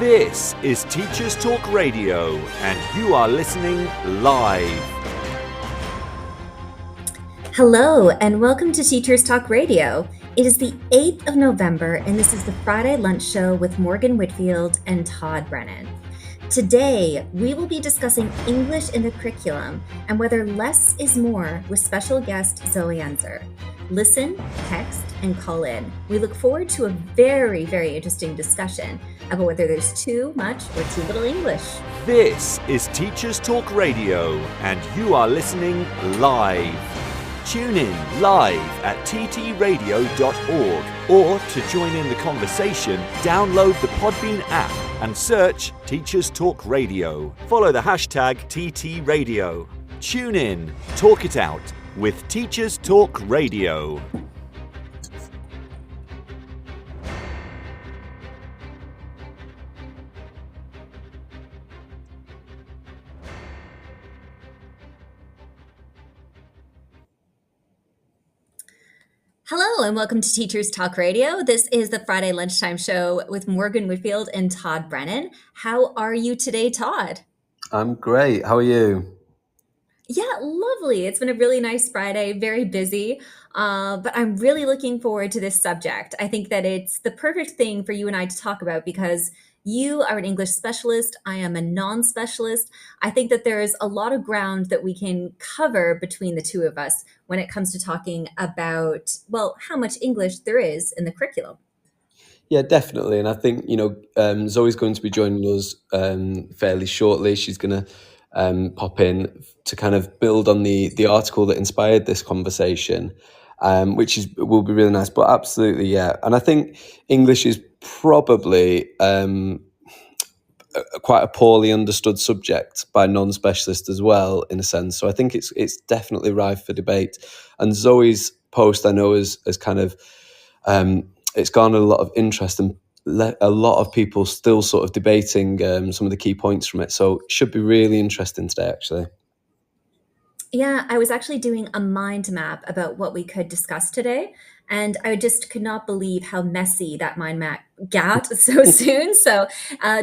This is Teachers Talk Radio, and you are listening live. Hello, and welcome to Teachers Talk Radio. It is the 8th of November, and this is the Friday Lunch Show with Morgan Whitfield and Todd Brennan. Today, we will be discussing English in the curriculum and whether less is more with special guest Zoe Enzer. Listen, text, and call in. We look forward to a very, very interesting discussion about whether there's too much or too little English. This is Teachers Talk Radio, and you are listening live. Tune in live at ttradio.org, or to join in the conversation, download the Podbean app and search Teachers Talk Radio. Follow the hashtag TTRadio. Tune in, talk it out with Teachers Talk Radio. Hello, and welcome to Teachers Talk Radio. This is the Friday Lunchtime Show with Morgan Whitfield and Todd Brennan. How are you today, Todd? I'm great. How are you? Yeah, lovely. It's been a really nice Friday, very busy, but I'm really looking forward to this subject. I think that it's the perfect thing for you and I to talk about because you are an English specialist. I am a non-specialist. I think that there is a lot of ground that we can cover between the two of us when it comes to talking about, well, how much English there is in the curriculum. Yeah, definitely. And I think, Zoe's going to be joining us fairly shortly. She's going to pop in to kind of build on the article that inspired this conversation, which will be really nice. But absolutely, yeah. And I think English is probably quite a poorly understood subject by non-specialists as well, in a sense. So I think it's definitely rife for debate. And Zoe's post, I know, has kind of it's garnered a lot of interest and a lot of people still sort of debating some of the key points from it. So it should be really interesting today, actually. Yeah, I was actually doing a mind map about what we could discuss today, and I just could not believe how messy that mind map got so soon. So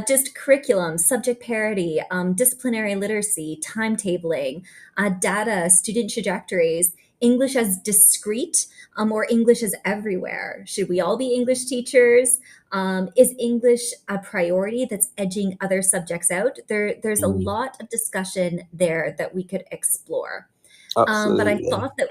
just curriculum, subject parity, disciplinary literacy, timetabling, data, student trajectories, English as discrete, or English as everywhere. Should we all be English teachers? Is English a priority that's edging other subjects out? There's a lot of discussion there that we could explore. But I thought that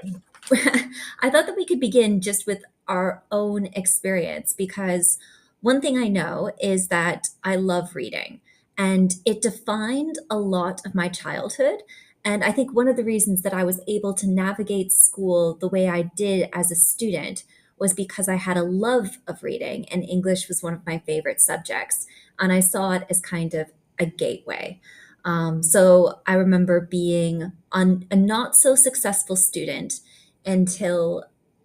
I thought that we could begin just with our own experience, because one thing I know is that I love reading, and it defined a lot of my childhood. And I think one of the reasons that I was able to navigate school the way I did as a student was because I had a love of reading, and English was one of my favorite subjects. And I saw it as kind of a gateway. So I remember being a not so successful student until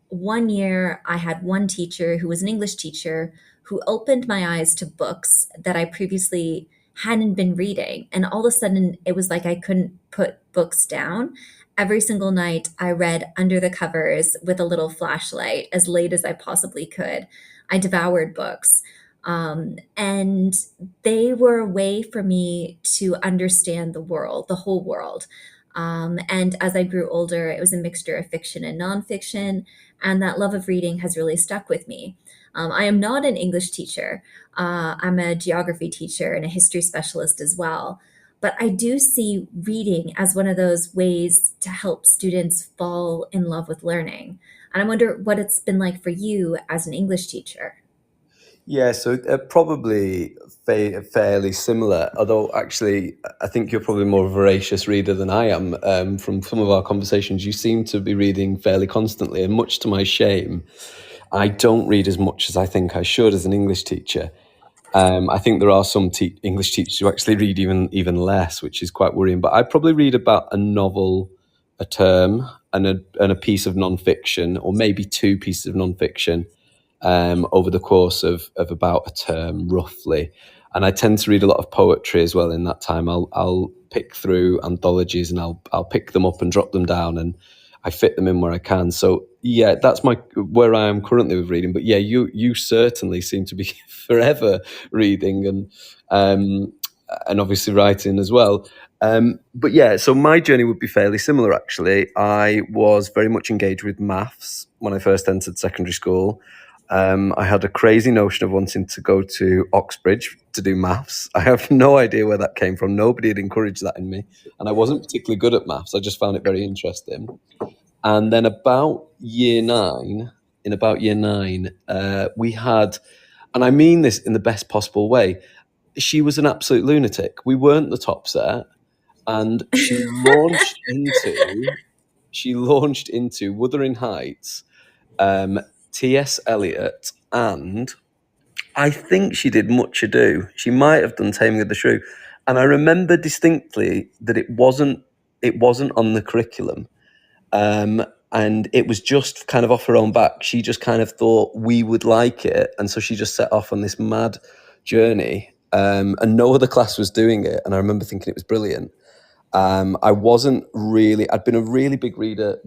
one year I had one teacher who was an English teacher who opened my eyes to books that I previously hadn't been reading. And all of a sudden, it was like I couldn't put books down. Every single night, I read under the covers with a little flashlight as late as I possibly could. I devoured books. And they were a way for me to understand the world, the whole world. And as I grew older, it was a mixture of fiction and nonfiction. And that love of reading has really stuck with me. I am not an English teacher. I'm a geography teacher and a history specialist as well. But I do see reading as one of those ways to help students fall in love with learning. And I wonder what it's been like for you as an English teacher. Yeah, so probably fairly similar, although actually I think you're probably more of a voracious reader than I am. From some of our conversations, you seem to be reading fairly constantly, and much to my shame, I don't read as much as I think I should as an English teacher. I think there are some English teachers who actually read even less, which is quite worrying. But I probably read about a novel a term and a piece of nonfiction, or maybe two pieces of nonfiction, over the course of about a term, roughly. And I tend to read a lot of poetry as well in that time. I'll pick through anthologies and I'll pick them up and drop them down, and I fit them in where I can. So yeah, that's where I am currently with reading. But yeah, you certainly seem to be forever reading um, and obviously writing as well. But yeah, so my journey would be fairly similar actually. I was very much engaged with maths when I first entered secondary school. I had a crazy notion of wanting to go to Oxbridge to do maths. I have no idea where that came from. Nobody had encouraged that in me, and I wasn't particularly good at maths. I just found it very interesting. And then in about year nine, we had, and I mean this in the best possible way, she was an absolute lunatic. We weren't the top set, and she launched into Wuthering Heights, T.S. Eliot, and I think she did Much Ado. She might have done Taming of the Shrew, and I remember distinctly that it wasn't on the curriculum. And it was just kind of off her own back. She just kind of thought we would like it. And so she just set off on this mad journey. And no other class was doing it. And I remember thinking it was brilliant. I'd been a really big reader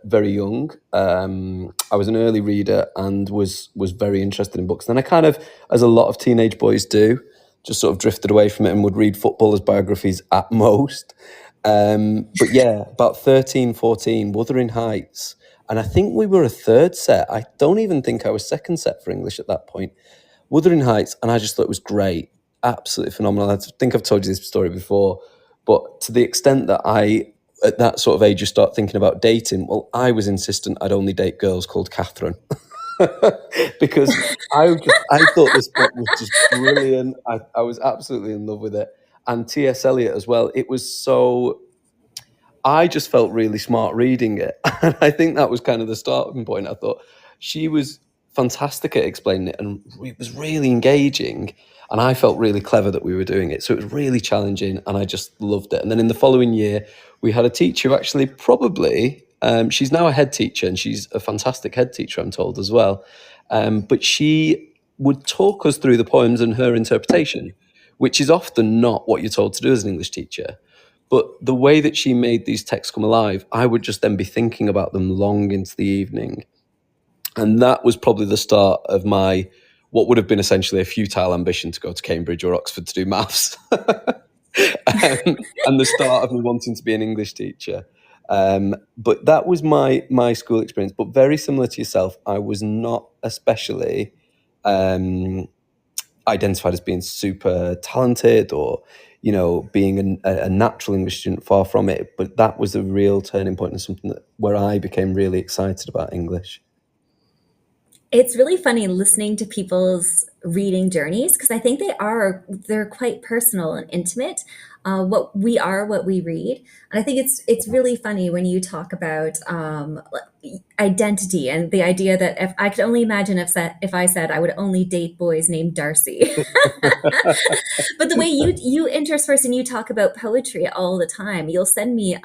very young. I was an early reader and was very interested in books. Then I kind of, as a lot of teenage boys do, just sort of drifted away from it and would read footballers' biographies at most. But yeah, about 13, 14, Wuthering Heights. And I think we were a third set. I don't even think I was second set for English at that point. Wuthering Heights, and I just thought it was great. Absolutely phenomenal. I think I've told you this story before, but to the extent that at that sort of age, you start thinking about dating. Well, I was insistent I'd only date girls called Catherine. Because I thought this book was just brilliant. I was absolutely in love with it. And T.S. Eliot as well. It was so, I just felt really smart reading it. And I think that was kind of the starting point. I thought she was fantastic at explaining it and it was really engaging. And I felt really clever that we were doing it. So it was really challenging and I just loved it. And then in the following year, we had a teacher who actually she's now a head teacher and she's a fantastic head teacher, I'm told as well. But she would talk us through the poems and her interpretation, which is often not what you're told to do as an English teacher. But the way that she made these texts come alive, I would just then be thinking about them long into the evening. And that was probably the start of what would have been essentially a futile ambition to go to Cambridge or Oxford to do maths. And the start of me wanting to be an English teacher. But that was my school experience. But very similar to yourself, I was not especially identified as being super talented or being a natural English student. Far from it. But that was a real turning point and something where I became really excited about English. It's really funny listening to people's reading journeys because I think they're quite personal and intimate. What we read, and I think it's really funny when you talk about identity and the idea that if I could only imagine if I said I would only date boys named Darcy. But the way you intersperse and you talk about poetry all the time, you'll send me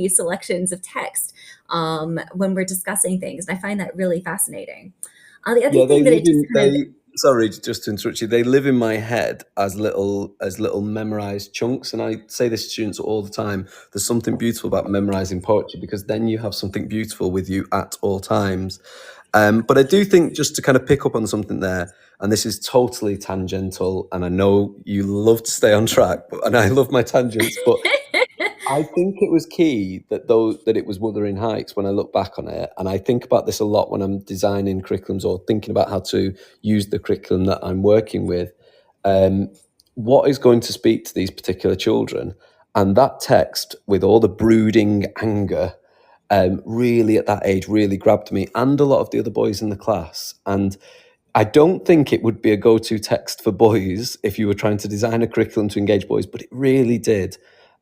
selections of text when we're discussing things, and I find that really fascinating. The other thing that it just kind of Sorry, just to interrupt you. They live in my head as little memorized chunks, and I say this to students all the time. There's something beautiful about memorizing poetry because then you have something beautiful with you at all times. But I do think, just to kind of pick up on something there, and this is totally tangential, and I know you love to stay on track, and I love my tangents, but I think it was key that it was Wuthering Heights when I look back on it. And I think about this a lot when I'm designing curriculums or thinking about how to use the curriculum that I'm working with. What is going to speak to these particular children? And that text with all the brooding anger really at that age really grabbed me and a lot of the other boys in the class. And I don't think it would be a go-to text for boys if you were trying to design a curriculum to engage boys, but it really did.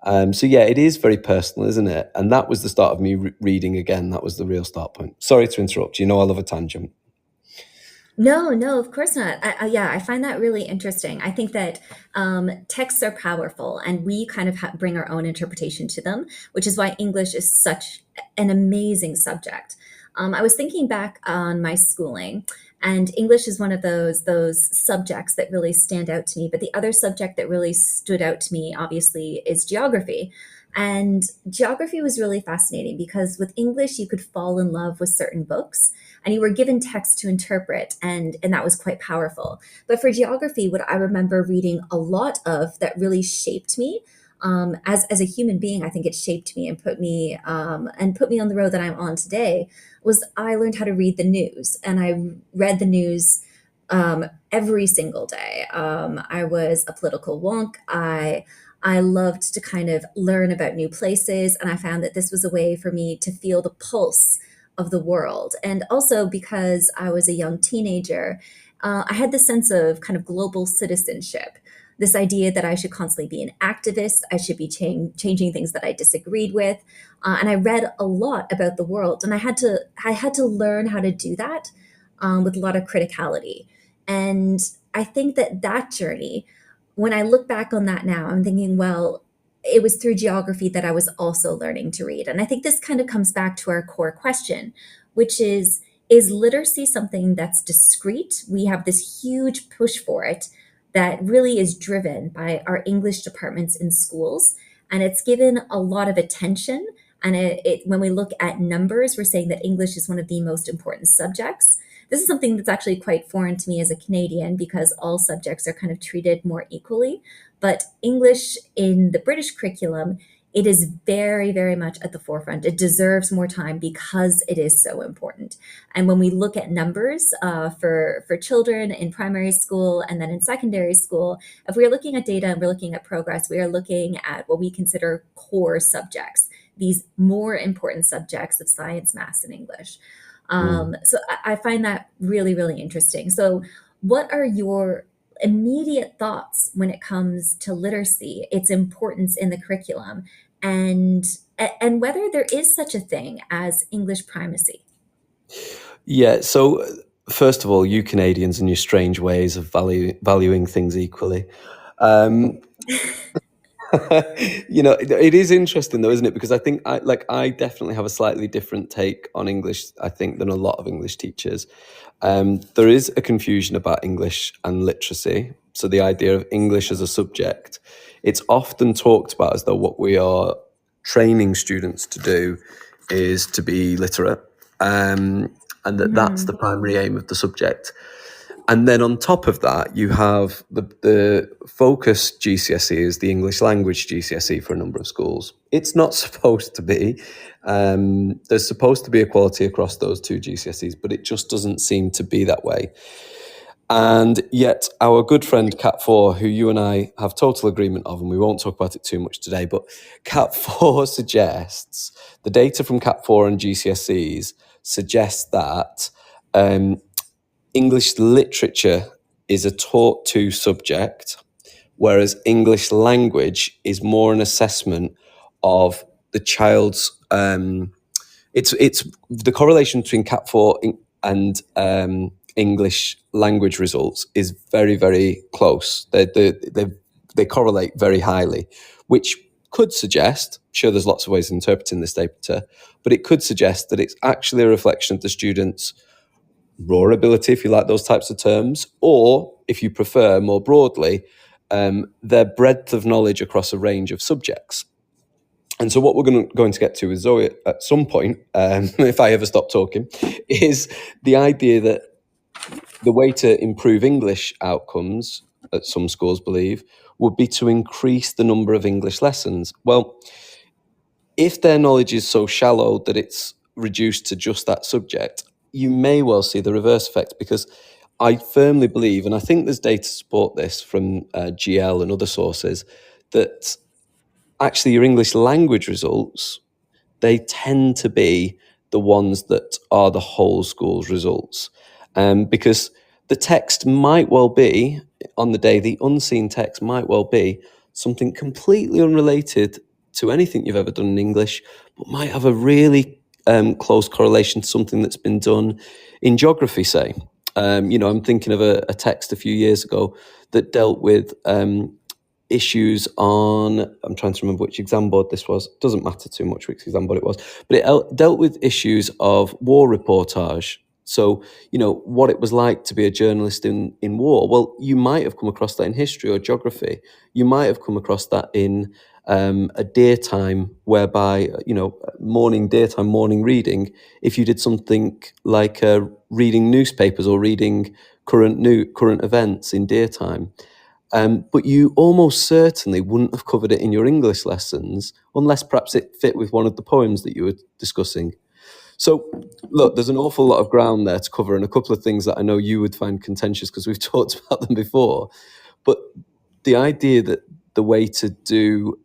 So yeah, it is very personal, isn't it? And that was the start of me reading again. That was the real start point. Sorry to interrupt. I love a tangent. No, of course not. Yeah, I find that really interesting. I think that texts are powerful, and we kind of bring our own interpretation to them, which is why English is such an amazing subject. I was thinking back on my schooling, and English is one of those subjects that really stand out to me. But the other subject that really stood out to me, obviously, is geography. And geography was really fascinating because with English, you could fall in love with certain books and you were given text to interpret, and that was quite powerful. But for geography, what I remember reading a lot of that really shaped me as a human being, I think it shaped me and put me on the road that I'm on today. Was I learned how to read the news, and I read the news every single day. I was a political wonk. I loved to kind of learn about new places, and I found that this was a way for me to feel the pulse of the world. And also because I was a young teenager, I had this sense of kind of global citizenship. This idea that I should constantly be an activist, I should be changing things that I disagreed with, and I read a lot about the world, and I had to learn how to do that with a lot of criticality. And I think that that journey, when I look back on that now, I'm thinking, well, it was through geography that I was also learning to read. And I think this kind of comes back to our core question, which is literacy something that's discrete? We have this huge push for it that really is driven by our English departments in schools. And it's given a lot of attention. And when we look at numbers, we're saying that English is one of the most important subjects. This is something that's actually quite foreign to me as a Canadian because all subjects are kind of treated more equally. But English in the British curriculum, it is very, very much at the forefront. It deserves more time because it is so important. And when we look at numbers for children in primary school and then in secondary school, if we're looking at data and we're looking at progress, we are looking at what we consider core subjects, these more important subjects of science, maths, and English. So I find that really, really interesting. So what are your immediate thoughts when it comes to literacy, its importance in the curriculum, and whether there is such a thing as English primacy? Yeah, so first of all, you Canadians and your strange ways of valuing things equally. Um, it is interesting though, isn't it? Because I think I definitely have a slightly different take on English, I think, than a lot of English teachers. There is a confusion about English and literacy. So the idea of English as a subject, it's often talked about as though what we are training students to do is to be literate, and that's the primary aim of the subject. And then on top of that, you have the focus GCSE is the English language GCSE for a number of schools. It's not supposed to be. There's supposed to be equality across those two GCSEs, but it just doesn't seem to be that way. And yet our good friend Cat 4, who you and I have total agreement of, and we won't talk about it too much today, but Cat 4 suggests, the data from Cat 4 and GCSEs suggests that English literature is a taught to subject, whereas English language is more an assessment of the child's. It's the correlation between Cat 4 and English language results is very, very close. They correlate very highly, which could suggest, sure, there's lots of ways of interpreting this data, but it could suggest that it's actually a reflection of the students' raw ability, if you like those types of terms, or if you prefer more broadly, their breadth of knowledge across a range of subjects. And so what we're going to get to with Zoe at some point, if I ever stop talking, is the idea that the way to improve English outcomes, that some schools believe, would be to increase the number of English lessons. Well, if their knowledge is so shallow that it's reduced to just that subject, you may well see the reverse effect, because I firmly believe, and I think there's data to support this from GL and other sources, that actually your English language results, they tend to be the ones that are the whole school's results. Because the text might well be, on the day, the unseen text might well be something completely unrelated to anything you've ever done in English, but might have a really close correlation to something that's been done in geography, say. I'm thinking of a text a few years ago that dealt with issues on, I'm trying to remember which exam board this was, doesn't matter too much which exam board it was, but it dealt with issues of war reportage So, what it was like to be a journalist in war. Well, you might have come across that in history or geography. You might have come across that in a daytime, whereby, daytime morning reading, if you did something like reading newspapers or reading current events in daytime. But you almost certainly wouldn't have covered it in your English lessons unless perhaps it fit with one of the poems that you were discussing. So, look, there's an awful lot of ground there to cover, and a couple of things that I know you would find contentious because we've talked about them before. But the idea that the way to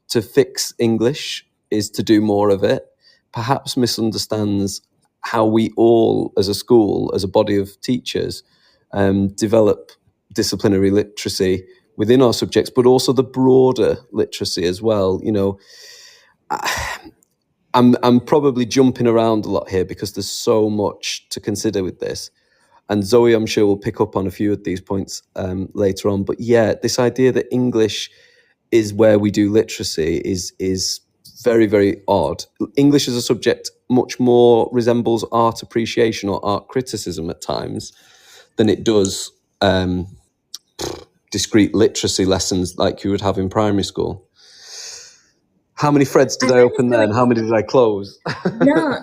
fix English is to do more of it perhaps misunderstands how we all, as a school, as a body of teachers, develop disciplinary literacy within our subjects, but also the broader literacy as well. I'm probably jumping around a lot here because there's so much to consider with this. And Zoe, I'm sure, will pick up on a few of these points later on. But yeah, this idea that English is where we do literacy is very, very odd. English as a subject much more resembles art appreciation or art criticism at times than it does discrete literacy lessons like you would have in primary school. How many threads did I open there, and how many did I close? No,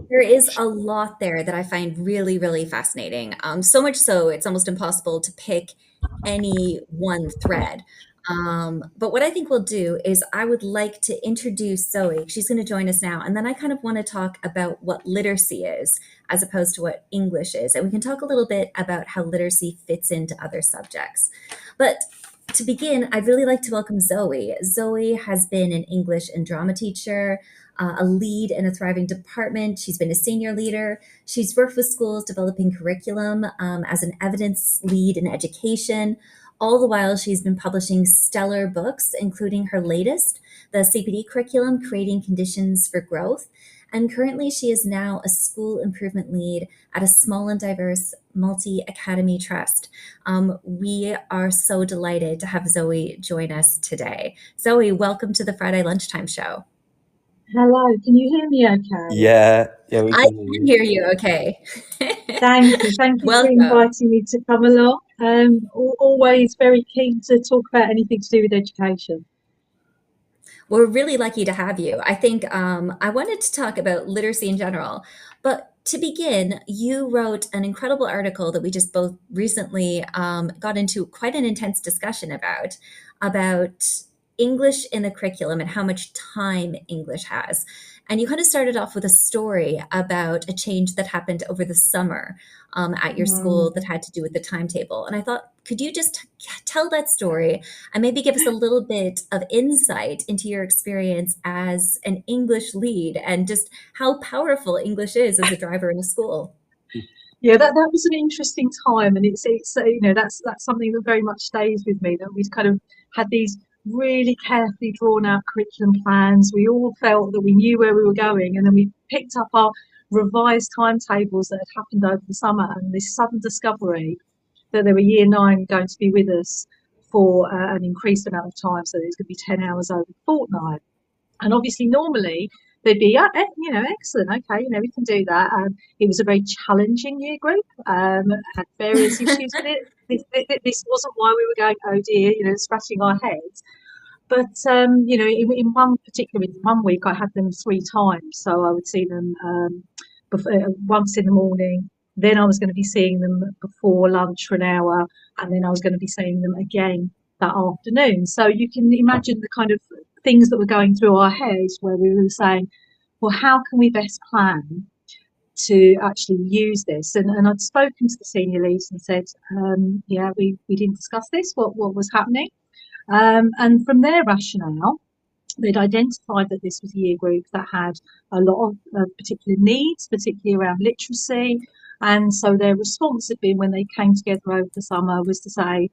there is a lot there that I find really, really fascinating. So much so, it's almost impossible to pick any one thread. But what I think we'll do is I would like to introduce Zoe. She's going to join us now. And then I kind of want to talk about what literacy is as opposed to what English is. And we can talk a little bit about how literacy fits into other subjects. But to begin, I'd really like to welcome Zoe. Zoe has been an English and drama teacher, a lead in a thriving department. She's been a senior leader. She's worked with schools developing curriculum as an evidence lead in education. All the while, she's been publishing stellar books, including her latest, the CPD curriculum, Creating Conditions for Growth. And currently, she is now a school improvement lead at a small and diverse multi-academy trust. We are so delighted to have Zoe join us today. Zoe, welcome to the Friday Lunchtime Show. Hello, can you hear me okay? Yeah, we I can hear you okay. Thank you for inviting me to come along. Always very keen to talk about anything to do with education. We're really lucky to have you. I think I wanted to talk about literacy in general, but to begin, you wrote an incredible article that we just both recently got into quite an intense discussion about English in the curriculum and how much time English has. And you kind of started off with a story about a change that happened over the summer at your school that had to do with the timetable. And I thought, could you just tell that story and maybe give us a little bit of insight into your experience as an English lead and just how powerful English is as a driver in a school? Yeah, that was an interesting time, and it's that's something that very much stays with me, that we've kind of had these really carefully drawn out curriculum plans. We all felt that we knew where we were going, and then we picked up our revised timetables that had happened over the summer, and this sudden discovery that there were year 9 going to be with us for an increased amount of time, so there's going to be 10 hours over the fortnight. And obviously normally they'd be, excellent, okay, we can do that. It was a very challenging year group, had various issues with it. This wasn't why we were going, oh dear, scratching our heads. But, in one week I had them 3 times. So I would see them once in the morning, then I was going to be seeing them before lunch for an hour, and then I was going to be seeing them again that afternoon. So you can imagine the kind of things that were going through our heads where we were saying, well, how can we best plan to actually use this? And I'd spoken to the senior leads and said, we didn't discuss this, what was happening. And from their rationale, they'd identified that this was a year group that had a lot of particular needs, particularly around literacy. And so their response had been, when they came together over the summer, was to say,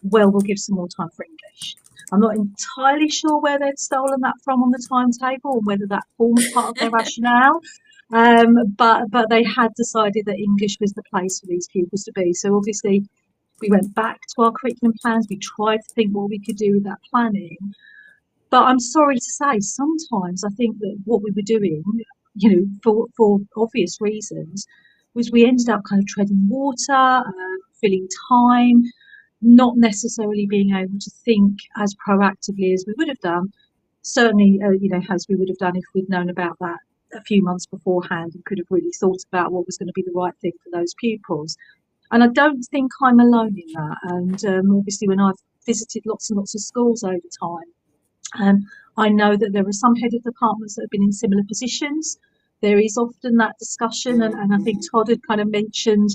well, we'll give some more time for English. I'm not entirely sure where they'd stolen that from on the timetable, or whether that formed part of their rationale. But they had decided that English was the place for these pupils to be. So obviously we went back to our curriculum plans. We tried to think what we could do with that planning. But I'm sorry to say, sometimes I think that what we were doing, for obvious reasons, was we ended up kind of treading water, filling time, not necessarily being able to think as proactively as we would have done. Certainly, as we would have done if we'd known about that a few months beforehand and could have really thought about what was going to be the right thing for those pupils. And I don't think I'm alone in that. And obviously, when I've visited lots and lots of schools over time, I know that there are some head of departments that have been in similar positions. There is often that discussion, and I think Todd had kind of mentioned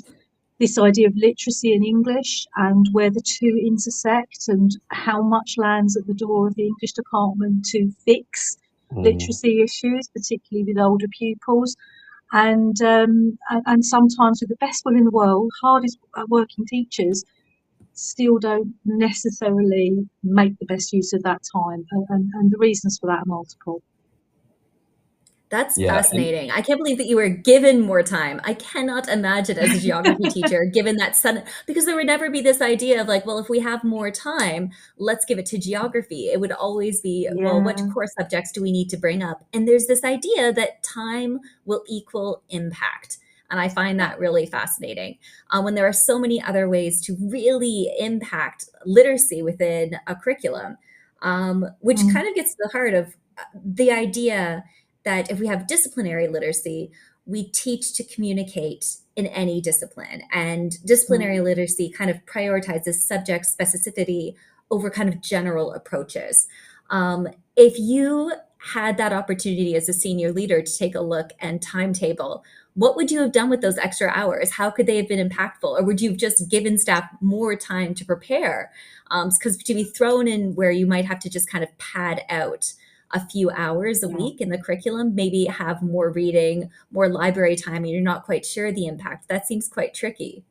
this idea of literacy and English and where the two intersect and how much lands at the door of the English department to fix literacy issues, particularly with older pupils. And sometimes with the best will in the world, hardest working teachers still don't necessarily make the best use of that time. And the reasons for that are multiple. That's Yeah, and fascinating. I can't believe that you were given more time. I cannot imagine as a geography teacher given that sudden, because there would never be this idea of like, well, if we have more time, let's give it to geography. It would always be, well, what Yeah. core subjects do we need to bring up? And there's this idea that time will equal impact. And I find that really fascinating. When there are so many other ways to really impact literacy within a curriculum, which Mm. kind of gets to the heart of the idea that if we have disciplinary literacy, we teach to communicate in any discipline. And disciplinary literacy kind of prioritizes subject specificity over kind of general approaches. If you had that opportunity as a senior leader to take a look and timetable, what would you have done with those extra hours? How could they have been impactful? Or would you have just given staff more time to prepare? Because to be thrown in where you might have to just kind of pad out a few hours a Yeah. week in the curriculum, maybe have more reading, more library time, and you're not quite sure the impact. That seems quite tricky.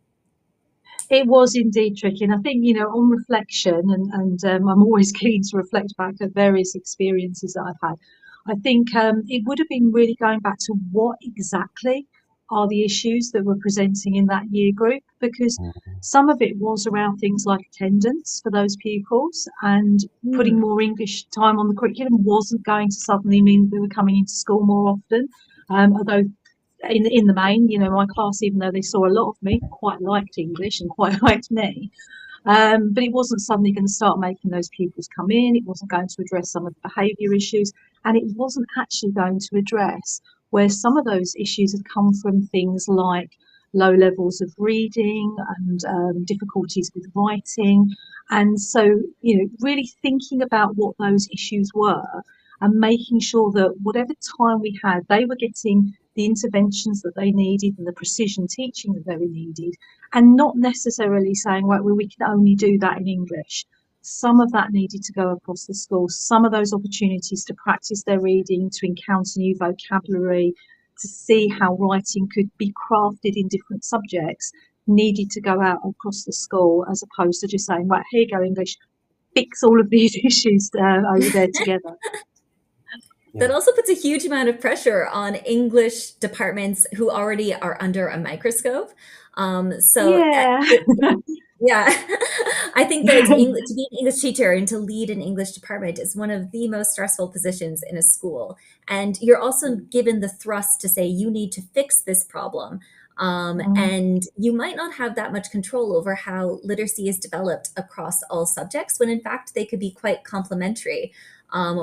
It was indeed tricky. And I think, on reflection, and I'm always keen to reflect back at various experiences that I've had. I think it would have been really going back to what exactly are the issues that we're presenting in that year group, because some of it was around things like attendance for those pupils, and putting more English time on the curriculum wasn't going to suddenly mean that they were coming into school more often. Although in the main, my class, even though they saw a lot of me, quite liked English and quite liked me. But it wasn't suddenly going to start making those pupils come in. It wasn't going to address some of the behaviour issues, and it wasn't actually going to address where some of those issues had come from, things like low levels of reading and difficulties with writing. And so, really thinking about what those issues were and making sure that whatever time we had, they were getting the interventions that they needed and the precision teaching that they needed, and not necessarily saying, right, well, we can only do that in English. Some of that needed to go across the school. Some of those opportunities to practice their reading, to encounter new vocabulary, to see how writing could be crafted in different subjects, needed to go out across the school, as opposed to just saying, right, here you go, English, fix all of these issues over there together. That also puts a huge amount of pressure on English departments who already are under a microscope. Yeah. Yeah, I think that to be an English teacher and to lead an English department is one of the most stressful positions in a school. And you're also given the thrust to say, you need to fix this problem. And you might not have that much control over how literacy is developed across all subjects, when in fact they could be quite complementary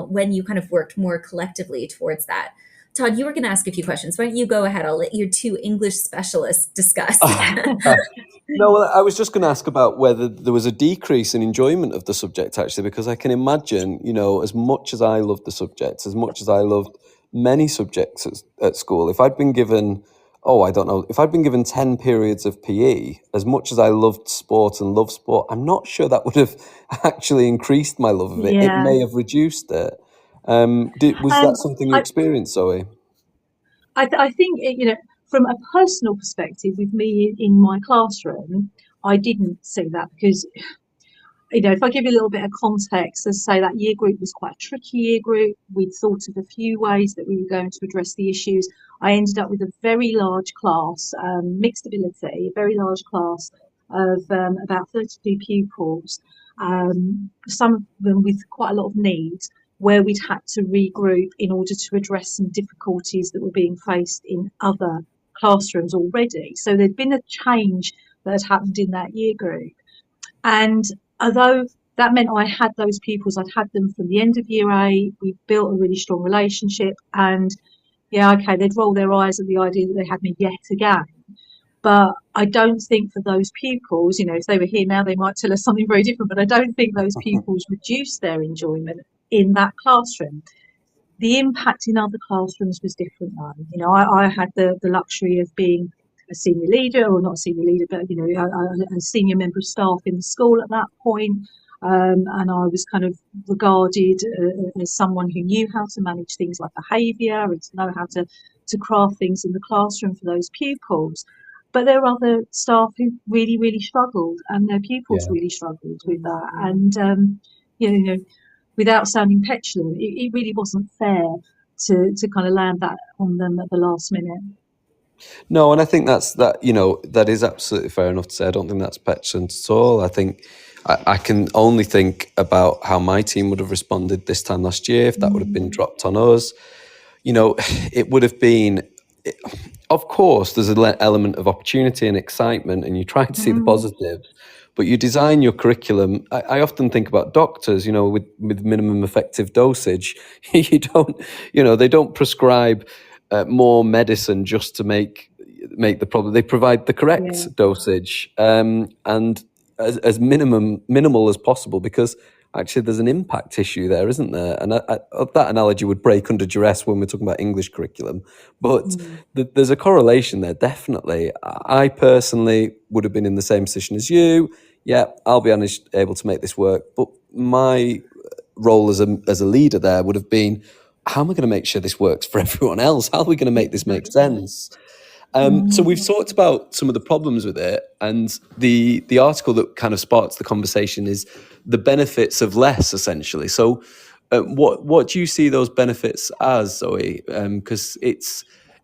when you kind of worked more collectively towards that. Todd, you were going to ask a few questions. Why don't you go ahead? I'll let your two English specialists discuss. No, well, I was just going to ask about whether there was a decrease in enjoyment of the subject, actually, because I can imagine, as much as I loved the subject, as much as I loved many subjects at school, if I'd been given, if I'd been given 10 periods of PE, as much as I loved sport and love sport, I'm not sure that would have actually increased my love of it. Yeah. It may have reduced it. Was that something you experienced, Zoe? I think, from a personal perspective, with me in my classroom, I didn't see that because, if I give you a little bit of context, as say that year group was quite a tricky year group. We'd thought of a few ways that we were going to address the issues. I ended up with a very large class, mixed ability, a very large class of about 32 pupils, some of them with quite a lot of needs, where we'd had to regroup in order to address some difficulties that were being faced in other classrooms already. So there'd been a change that had happened in that year group. And although that meant I had those pupils, I'd had them from the end of year 8, we built a really strong relationship, and yeah, okay, they'd roll their eyes at the idea that they had me yet again. But I don't think for those pupils, if they were here now, they might tell us something very different, but I don't think those pupils reduced their enjoyment in that classroom. The impact in other classrooms was different though. I had the luxury of being a senior leader, or not a senior leader, but, a senior member of staff in the school at that point. And I was kind of regarded as someone who knew how to manage things like behaviour and to know how to craft things in the classroom for those pupils. But there are other staff who really, really struggled, and their pupils really struggled with that. And, without sounding petulant, it really wasn't fair to kind of land that on them at the last minute. No, and I think that is absolutely fair enough to say. I don't think that's petulant at all. I think I can only think about how my team would have responded this time last year if that would have been dropped on us. It would have been, of course, there's an element of opportunity and excitement, and you try to see the positives, but you design your curriculum. I often think about doctors, with minimum effective dosage. They don't prescribe more medicine just to make the problem. They provide the correct dosage, and as minimal as possible, because actually there's an impact issue there, isn't there? And that analogy would break under duress when we're talking about English curriculum, but there's a correlation there, definitely. I personally would have been in the same position as you. Yeah, I'll be honest, able to make this work, but my role as a leader there would have been, how am I going to make sure this works for everyone else? How are we going to make this make sense? So we've talked about some of the problems with it, and the article that kind of sparks the conversation is the benefits of less, essentially. So what do you see those benefits as, Zoe? Because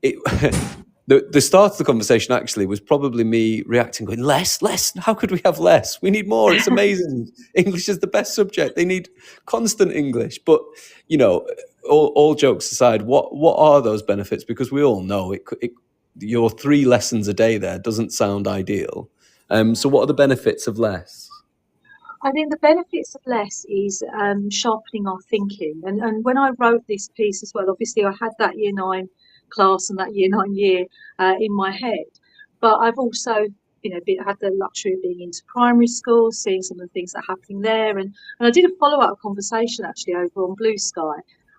the start of the conversation actually was probably me reacting, going, less, how could we have less? We need more, it's amazing. English is the best subject. They need constant English. But, all jokes aside, what are those benefits? Because we all know your 3 lessons a day there doesn't sound ideal. So what are the benefits of less? I think the benefits of less is sharpening our thinking. And when I wrote this piece as well, obviously I had that year 9 class and that year 9 year in my head. But I've also, had the luxury of being into primary school, seeing some of the things that are happening there. And I did a follow-up conversation actually over on Blue Sky.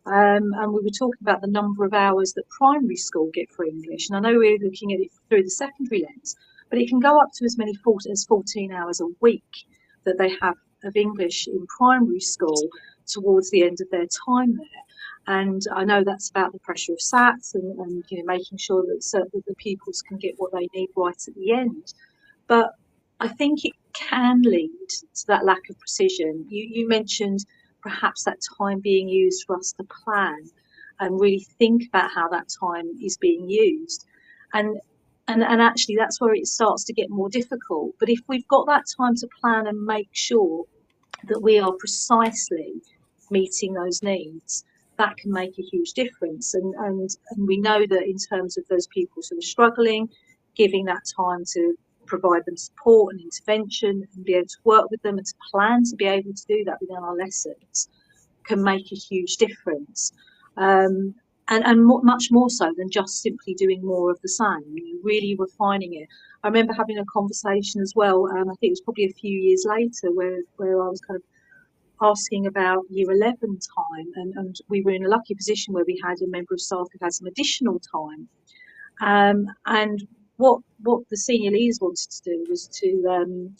And we were talking about the number of hours that primary school get for English. And I know we're looking at it through the secondary lens, but it can go up to as many as 14 hours a week that they have of English in primary school towards the end of their time there. And I know that's about the pressure of SATs and making sure that the pupils can get what they need right at the end. But I think it can lead to that lack of precision. You mentioned perhaps that time being used for us to plan and really think about how that time is being used. And actually that's where it starts to get more difficult. But if we've got that time to plan and make sure that we are precisely meeting those needs, that can make a huge difference. And we know that in terms of those people who are struggling, giving that time to provide them support and intervention and be able to work with them and to plan to be able to do that within our lessons can make a huge difference. And much more so than just simply doing more of the same, really refining it. I remember having a conversation as well, I think it was probably a few years later, where I was kind of asking about year 11 time, and we were in a lucky position where we had a member of staff who had some additional time. And what the senior leaders wanted to do was to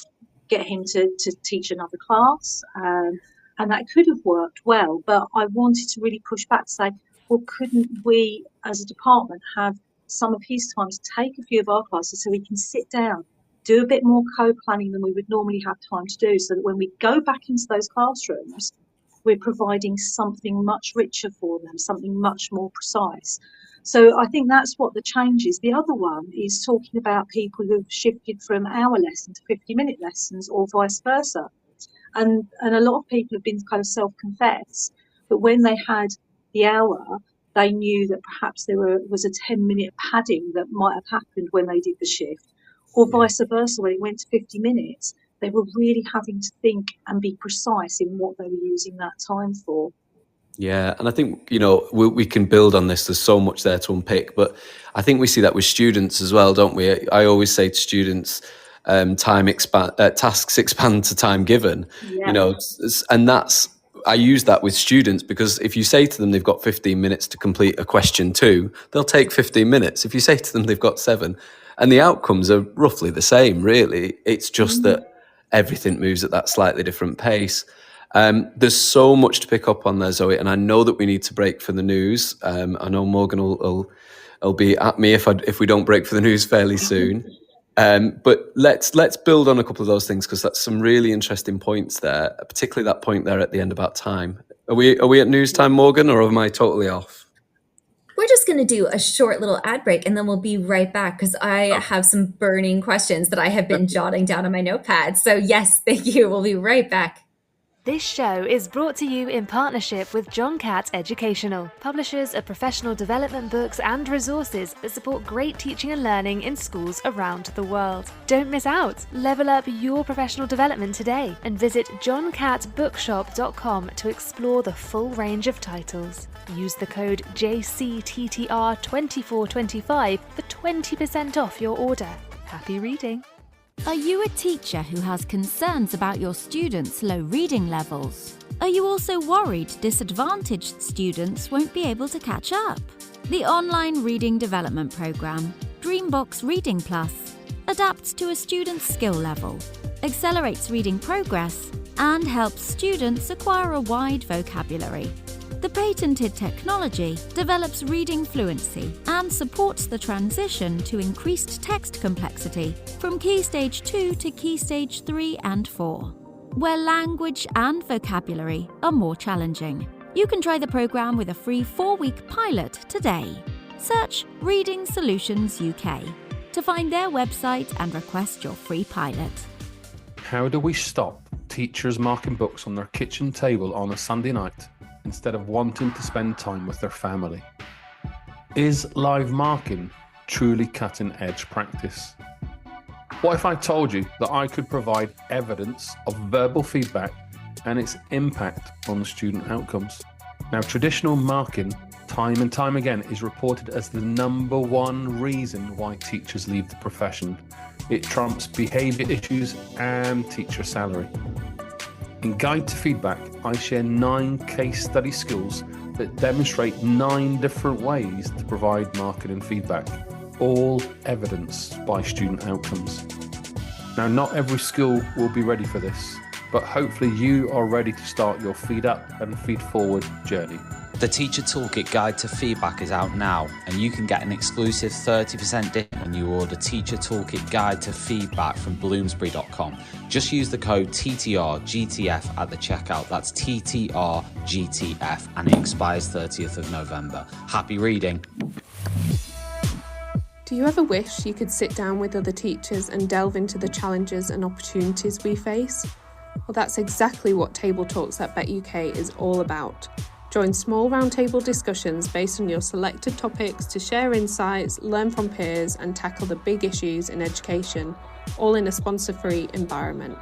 get him to teach another class, and that could have worked well, but I wanted to really push back to say, well, couldn't we as a department have some of his time to take a few of our classes so we can sit down, do a bit more co-planning than we would normally have time to do, so that when we go back into those classrooms, we're providing something much richer for them, something much more precise. So I think that's what the change is. The other one is talking about people who've shifted from hour lessons to 50-minute lessons or vice versa. And a lot of people have been kind of self-confessed, but when they had the hour, they knew that perhaps was a 10-minute padding that might have happened when they did the shift, or vice versa, when it went to 50 minutes. They were really having to think and be precise in what they were using that time for. Yeah, and I think, we can build on this. There's so much there to unpick, but I think we see that with students as well, don't we? I always say to students, tasks expand to time given. Yeah. And I use that with students, because if you say to them they've got 15 minutes to complete a question 2, they'll take 15 minutes. If you say to them they've got 7, and the outcomes are roughly the same, really, it's just that everything moves at that slightly different pace. There's so much to pick up on there, Zoe, and I know that we need to break for the news. I know Morgan will be at me if we don't break for the news fairly soon. But let's build on a couple of those things, because that's some really interesting points there, particularly that point there at the end about time. Are we at news time, Morgan, or am I totally off? We're just going to do a short little ad break, and then we'll be right back, because I have some burning questions that I have been jotting down on my notepad. So yes, thank you. We'll be right back. This show is brought to you in partnership with John Catt Educational, publishers of professional development books and resources that support great teaching and learning in schools around the world. Don't miss out. Level up your professional development today and visit johncattbookshop.com to explore the full range of titles. Use the code JCTTR2425 for 20% off your order. Happy reading. Are you a teacher who has concerns about your students' low reading levels? Are you also worried disadvantaged students won't be able to catch up? The online reading development program, Dreambox Reading Plus, adapts to a student's skill level, accelerates reading progress, and helps students acquire a wide vocabulary. The patented technology develops reading fluency and supports the transition to increased text complexity from Key Stage 2 to Key Stage 3 and 4, where language and vocabulary are more challenging. You can try the program with a free 4-week pilot today. Search Reading Solutions UK to find their website and request your free pilot. How do we stop teachers marking books on their kitchen table on a Sunday night instead of wanting to spend time with their family? Is live marking truly cutting-edge practice? What if I told you that I could provide evidence of verbal feedback and its impact on student outcomes? Now, traditional marking, time and time again, is reported as the #1 reason why teachers leave the profession. It trumps behaviour issues and teacher salary. In Guide to Feedback, I share 9 case study skills that demonstrate 9 different ways to provide marking and feedback, all evidenced by student outcomes. Now, not every school will be ready for this, but hopefully you are ready to start your Feed Up and Feed Forward journey. The Teacher Toolkit Guide to Feedback is out now, and you can get an exclusive 30% discount when you order Teacher Toolkit Guide to Feedback from Bloomsbury.com. Just use the code TTRGTF at the checkout. That's TTRGTF, and it expires 30th of November. Happy reading. Do you ever wish you could sit down with other teachers and delve into the challenges and opportunities we face? Well, that's exactly what Table Talks at Bet UK is all about. Join small roundtable discussions based on your selected topics to share insights, learn from peers, and tackle the big issues in education, all in a sponsor-free environment.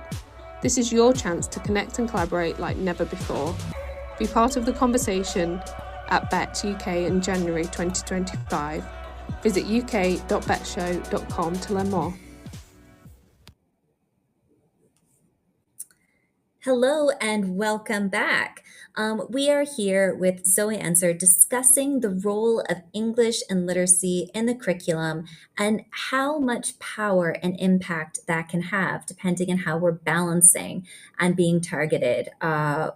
This is your chance to connect and collaborate like never before. Be part of the conversation at Bet UK in January 2025. Visit uk.betshow.com to learn more. Hello and welcome back. We are here with Zoe Enser discussing the role of English and literacy in the curriculum and how much power and impact that can have depending on how we're balancing and being targeted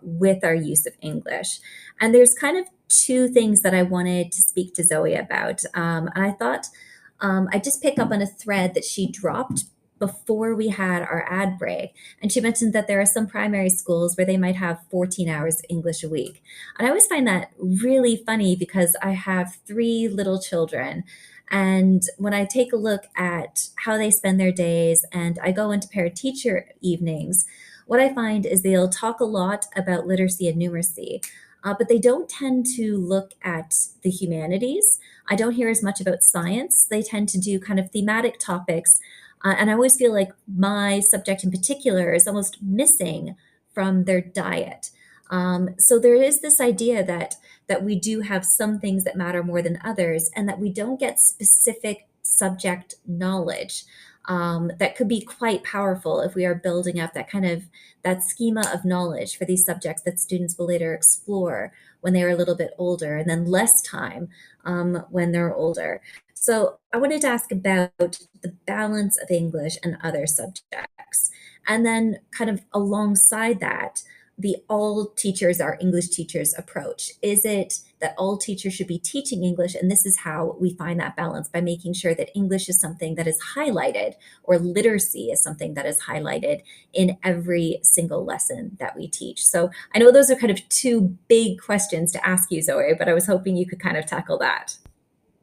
with our use of English. And there's kind of 2 things that I wanted to speak to Zoe about. And I thought I'd just pick up on a thread that she dropped before we had our ad break. And she mentioned that there are some primary schools where they might have 14 hours of English a week. And I always find that really funny because I have 3 little children. And when I take a look at how they spend their days and I go into parent-teacher evenings, what I find is they'll talk a lot about literacy and numeracy. but they don't tend to look at the humanities. I don't hear as much about science. They tend to do kind of thematic topics. And I always feel like my subject in particular is almost missing from their diet. So there is this idea that we do have some things that matter more than others, and that we don't get specific subject knowledge that could be quite powerful if we are building up that schema of knowledge for these subjects that students will later explore when they are a little bit older, and then less time when they're older. So I wanted to ask about the balance of English and other subjects. And then kind of alongside that, the all teachers are English teachers approach. Is it that all teachers should be teaching English? And this is how we find that balance, by making sure that English is something that is highlighted, or literacy is something that is highlighted in every single lesson that we teach. So I know those are kind of two big questions to ask you, Zoe, but I was hoping you could kind of tackle that.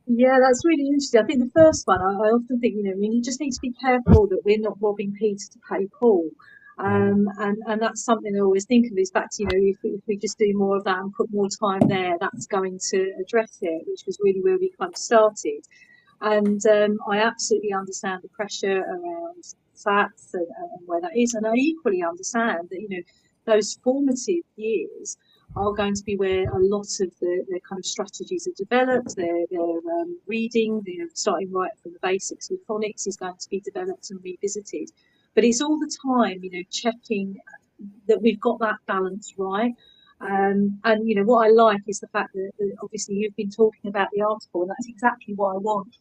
Yeah, that's really interesting. I think the first one, I often think, we just need to be careful that we're not robbing Peter to pay Paul. And that's something I always think of, is back to, if we just do more of that and put more time there, that's going to address it, which was really where we kind of started. And I absolutely understand the pressure around SATs and where that is. And I equally understand that, those formative years are going to be where a lot of the kind of strategies are developed. Their reading, starting right from the basics with phonics, is going to be developed and revisited. But it's all the time, checking that we've got that balance right. And what I like is the fact that obviously you've been talking about the article, and that's exactly what I want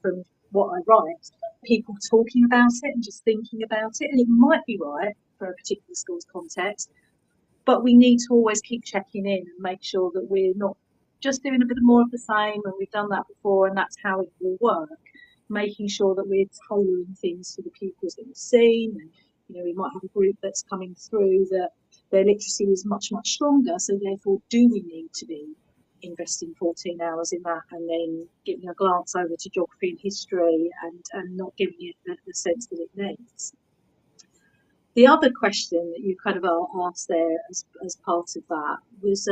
from what I write. People talking about it and just thinking about it, and it might be right for a particular school's context, but we need to always keep checking in and make sure that we're not just doing a bit more of the same, and we've done that before and that's how it will work. Making sure that we're tailoring things to the pupils that we've seen. And, we might have a group that's coming through that their literacy is much, much stronger. So therefore, do we need to be investing 14 hours in that, and then giving a glance over to geography and history and not giving it the sense that it needs? The other question that you kind of asked there as part of that was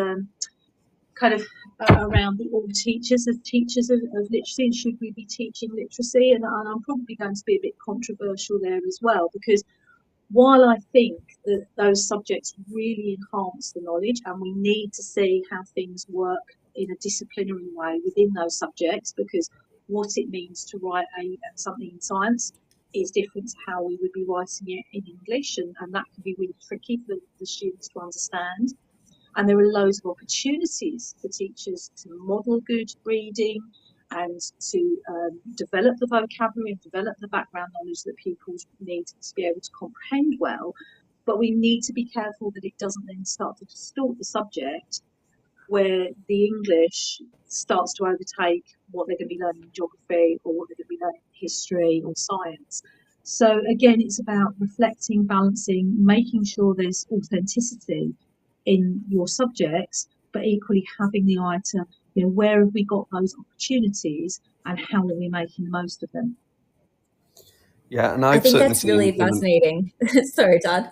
kind of around the all teachers as teachers of literacy, and should we be teaching literacy? And I'm probably going to be a bit controversial there as well, because while I think that those subjects really enhance the knowledge, and we need to see how things work in a disciplinary way within those subjects, because what it means to write something in science is different to how we would be writing it in English, and that can be really tricky for the students to understand. And there are loads of opportunities for teachers to model good reading and to develop the vocabulary and develop the background knowledge that pupils need to be able to comprehend well. But we need to be careful that it doesn't then start to distort the subject, where the English starts to overtake what they're going to be learning in geography, or what they're going to be learning in history or science. So again, it's about reflecting, balancing, making sure there's authenticity in your subjects, but equally having the eye to, where have we got those opportunities and how are we making the most of them? Yeah, and I think that's really fascinating. Sorry, Todd.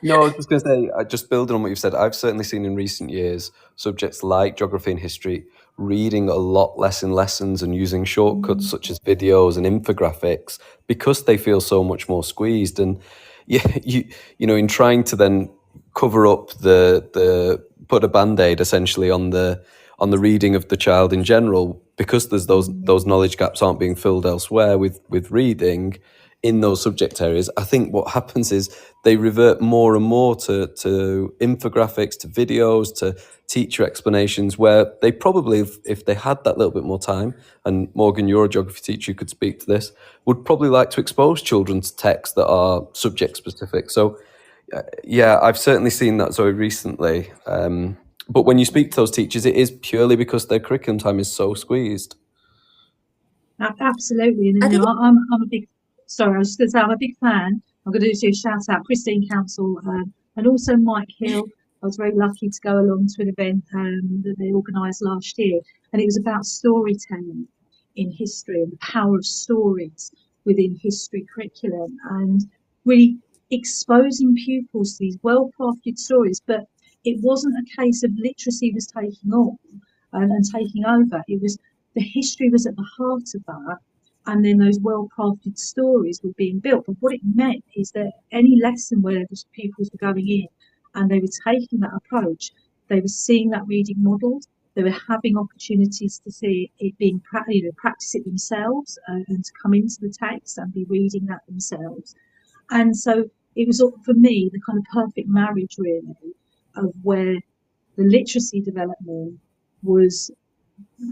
No, I was just going to say, just building on what you've said, I've certainly seen in recent years subjects like geography and history reading a lot less in lessons and using shortcuts such as videos and infographics, because they feel so much more squeezed. And in trying to then cover up put a band-aid essentially on the reading of the child in general, because there's those knowledge gaps aren't being filled elsewhere with reading in those subject areas. I think what happens is they revert more and more to infographics, to videos, to teacher explanations, where they probably, if they had that little bit more time, and Morgan, you're a geography teacher who could speak to this, would probably like to expose children to texts that are subject specific. So yeah, I've certainly seen that, Zoe, recently. But when you speak to those teachers, it is purely because their curriculum time is so squeezed. Absolutely. And I'm a big, sorry, I was just going to say, I'm a big fan. I'm going to do a shout out, Christine Council, and also Mike Hill. I was very lucky to go along to an event that they organised last year, and it was about storytelling in history and the power of stories within history curriculum, and really exposing pupils to these well-crafted stories, but it wasn't a case of literacy was taking on and taking over. It was the history was at the heart of that, and then those well-crafted stories were being built. But what it meant is that any lesson where the pupils were going in and they were taking that approach, they were seeing that reading modelled. They were having opportunities to see it being, practice it themselves and to come into the text and be reading that themselves. And so it was, for me, the kind of perfect marriage, really, of where the literacy development was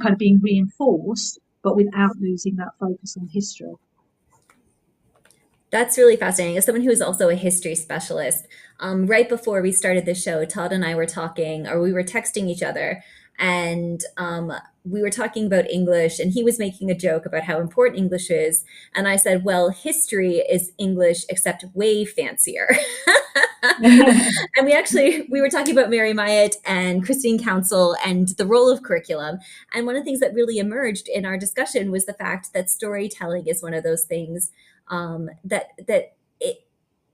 kind of being reinforced, but without losing that focus on history. That's really fascinating. As someone who is also a history specialist, right before we started the show, Todd and I were talking, or we were texting each other, and we were talking about English, and he was making a joke about how important English is. And I said, well, history is English, except way fancier. And we were talking about Mary Myatt and Christine Council and the role of curriculum. And one of the things that really emerged in our discussion was the fact that storytelling is one of those things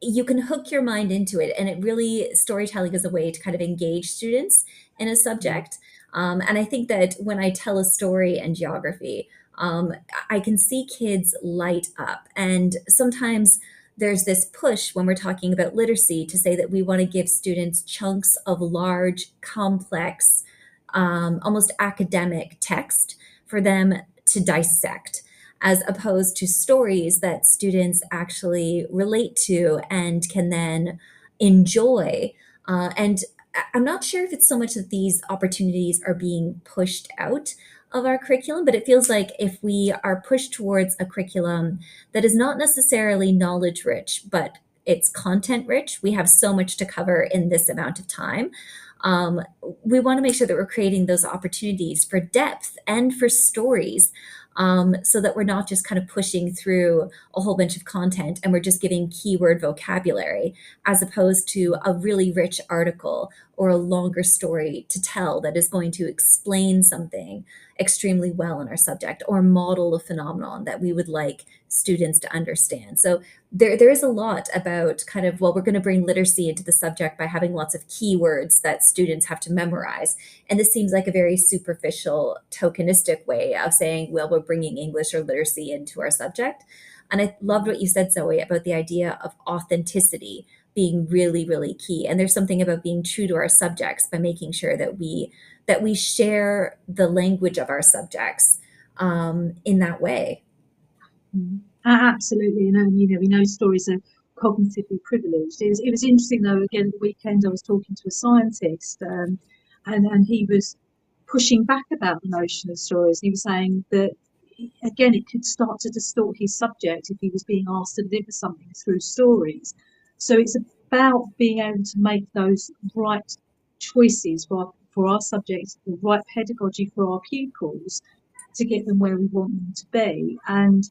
you can hook your mind into it. And it really, storytelling is a way to kind of engage students in a subject. And I think that when I tell a story in geography, I can see kids light up. And sometimes there's this push when we're talking about literacy to say that we want to give students chunks of large, complex, almost academic text for them to dissect, as opposed to stories that students actually relate to and can then enjoy. And I'm not sure if it's so much that these opportunities are being pushed out of our curriculum, but it feels like if we are pushed towards a curriculum that is not necessarily knowledge rich, but it's content rich, we have so much to cover in this amount of time. We want to make sure that we're creating those opportunities for depth and for stories, so that we're not just kind of pushing through a whole bunch of content and we're just giving keyword vocabulary, as opposed to a really rich article or a longer story to tell that is going to explain something extremely well in our subject or model a phenomenon that we would like students to understand. So there is a lot about kind of, well, we're going to bring literacy into the subject by having lots of keywords that students have to memorize. And this seems like a very superficial, tokenistic way of saying, well, we're bringing English or literacy into our subject. And I loved what you said, Zoe, about the idea of authenticity being really, really key. And there's something about being true to our subjects by making sure that we share the language of our subjects in that way. Absolutely, and we know stories are cognitively privileged. It was interesting though. Again, the weekend I was talking to a scientist, and he was pushing back about the notion of stories. He was saying that again, it could start to distort his subject if he was being asked to deliver something through stories. So it's about being able to make those right choices for our subjects, the right pedagogy for our pupils to get them where we want them to be. And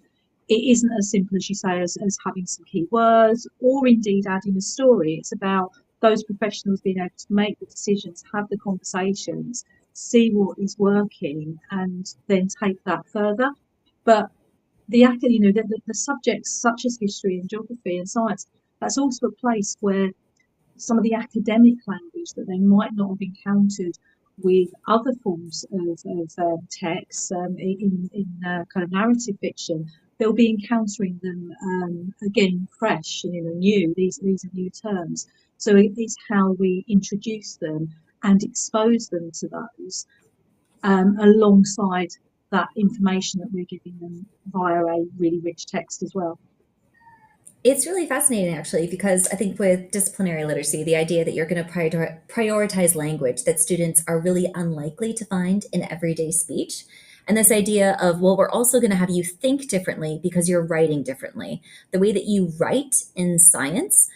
it isn't as simple as you say as having some key words or indeed adding a story. It's about those professionals being able to make the decisions, have the conversations, see what is working, and then take that further. But the subjects such as history and geography and science, that's also a place where some of the academic language that they might not have encountered with other forms of text in kind of narrative fiction, they'll be encountering them again fresh and new. These are new terms. So it's how we introduce them and expose them to those alongside that information that we're giving them via a really rich text as well. It's really fascinating, actually, because I think with disciplinary literacy, the idea that you're going to prioritize language that students are really unlikely to find in everyday speech. And this idea of, well, we're also going to have you think differently because you're writing differently. The way that you write in science,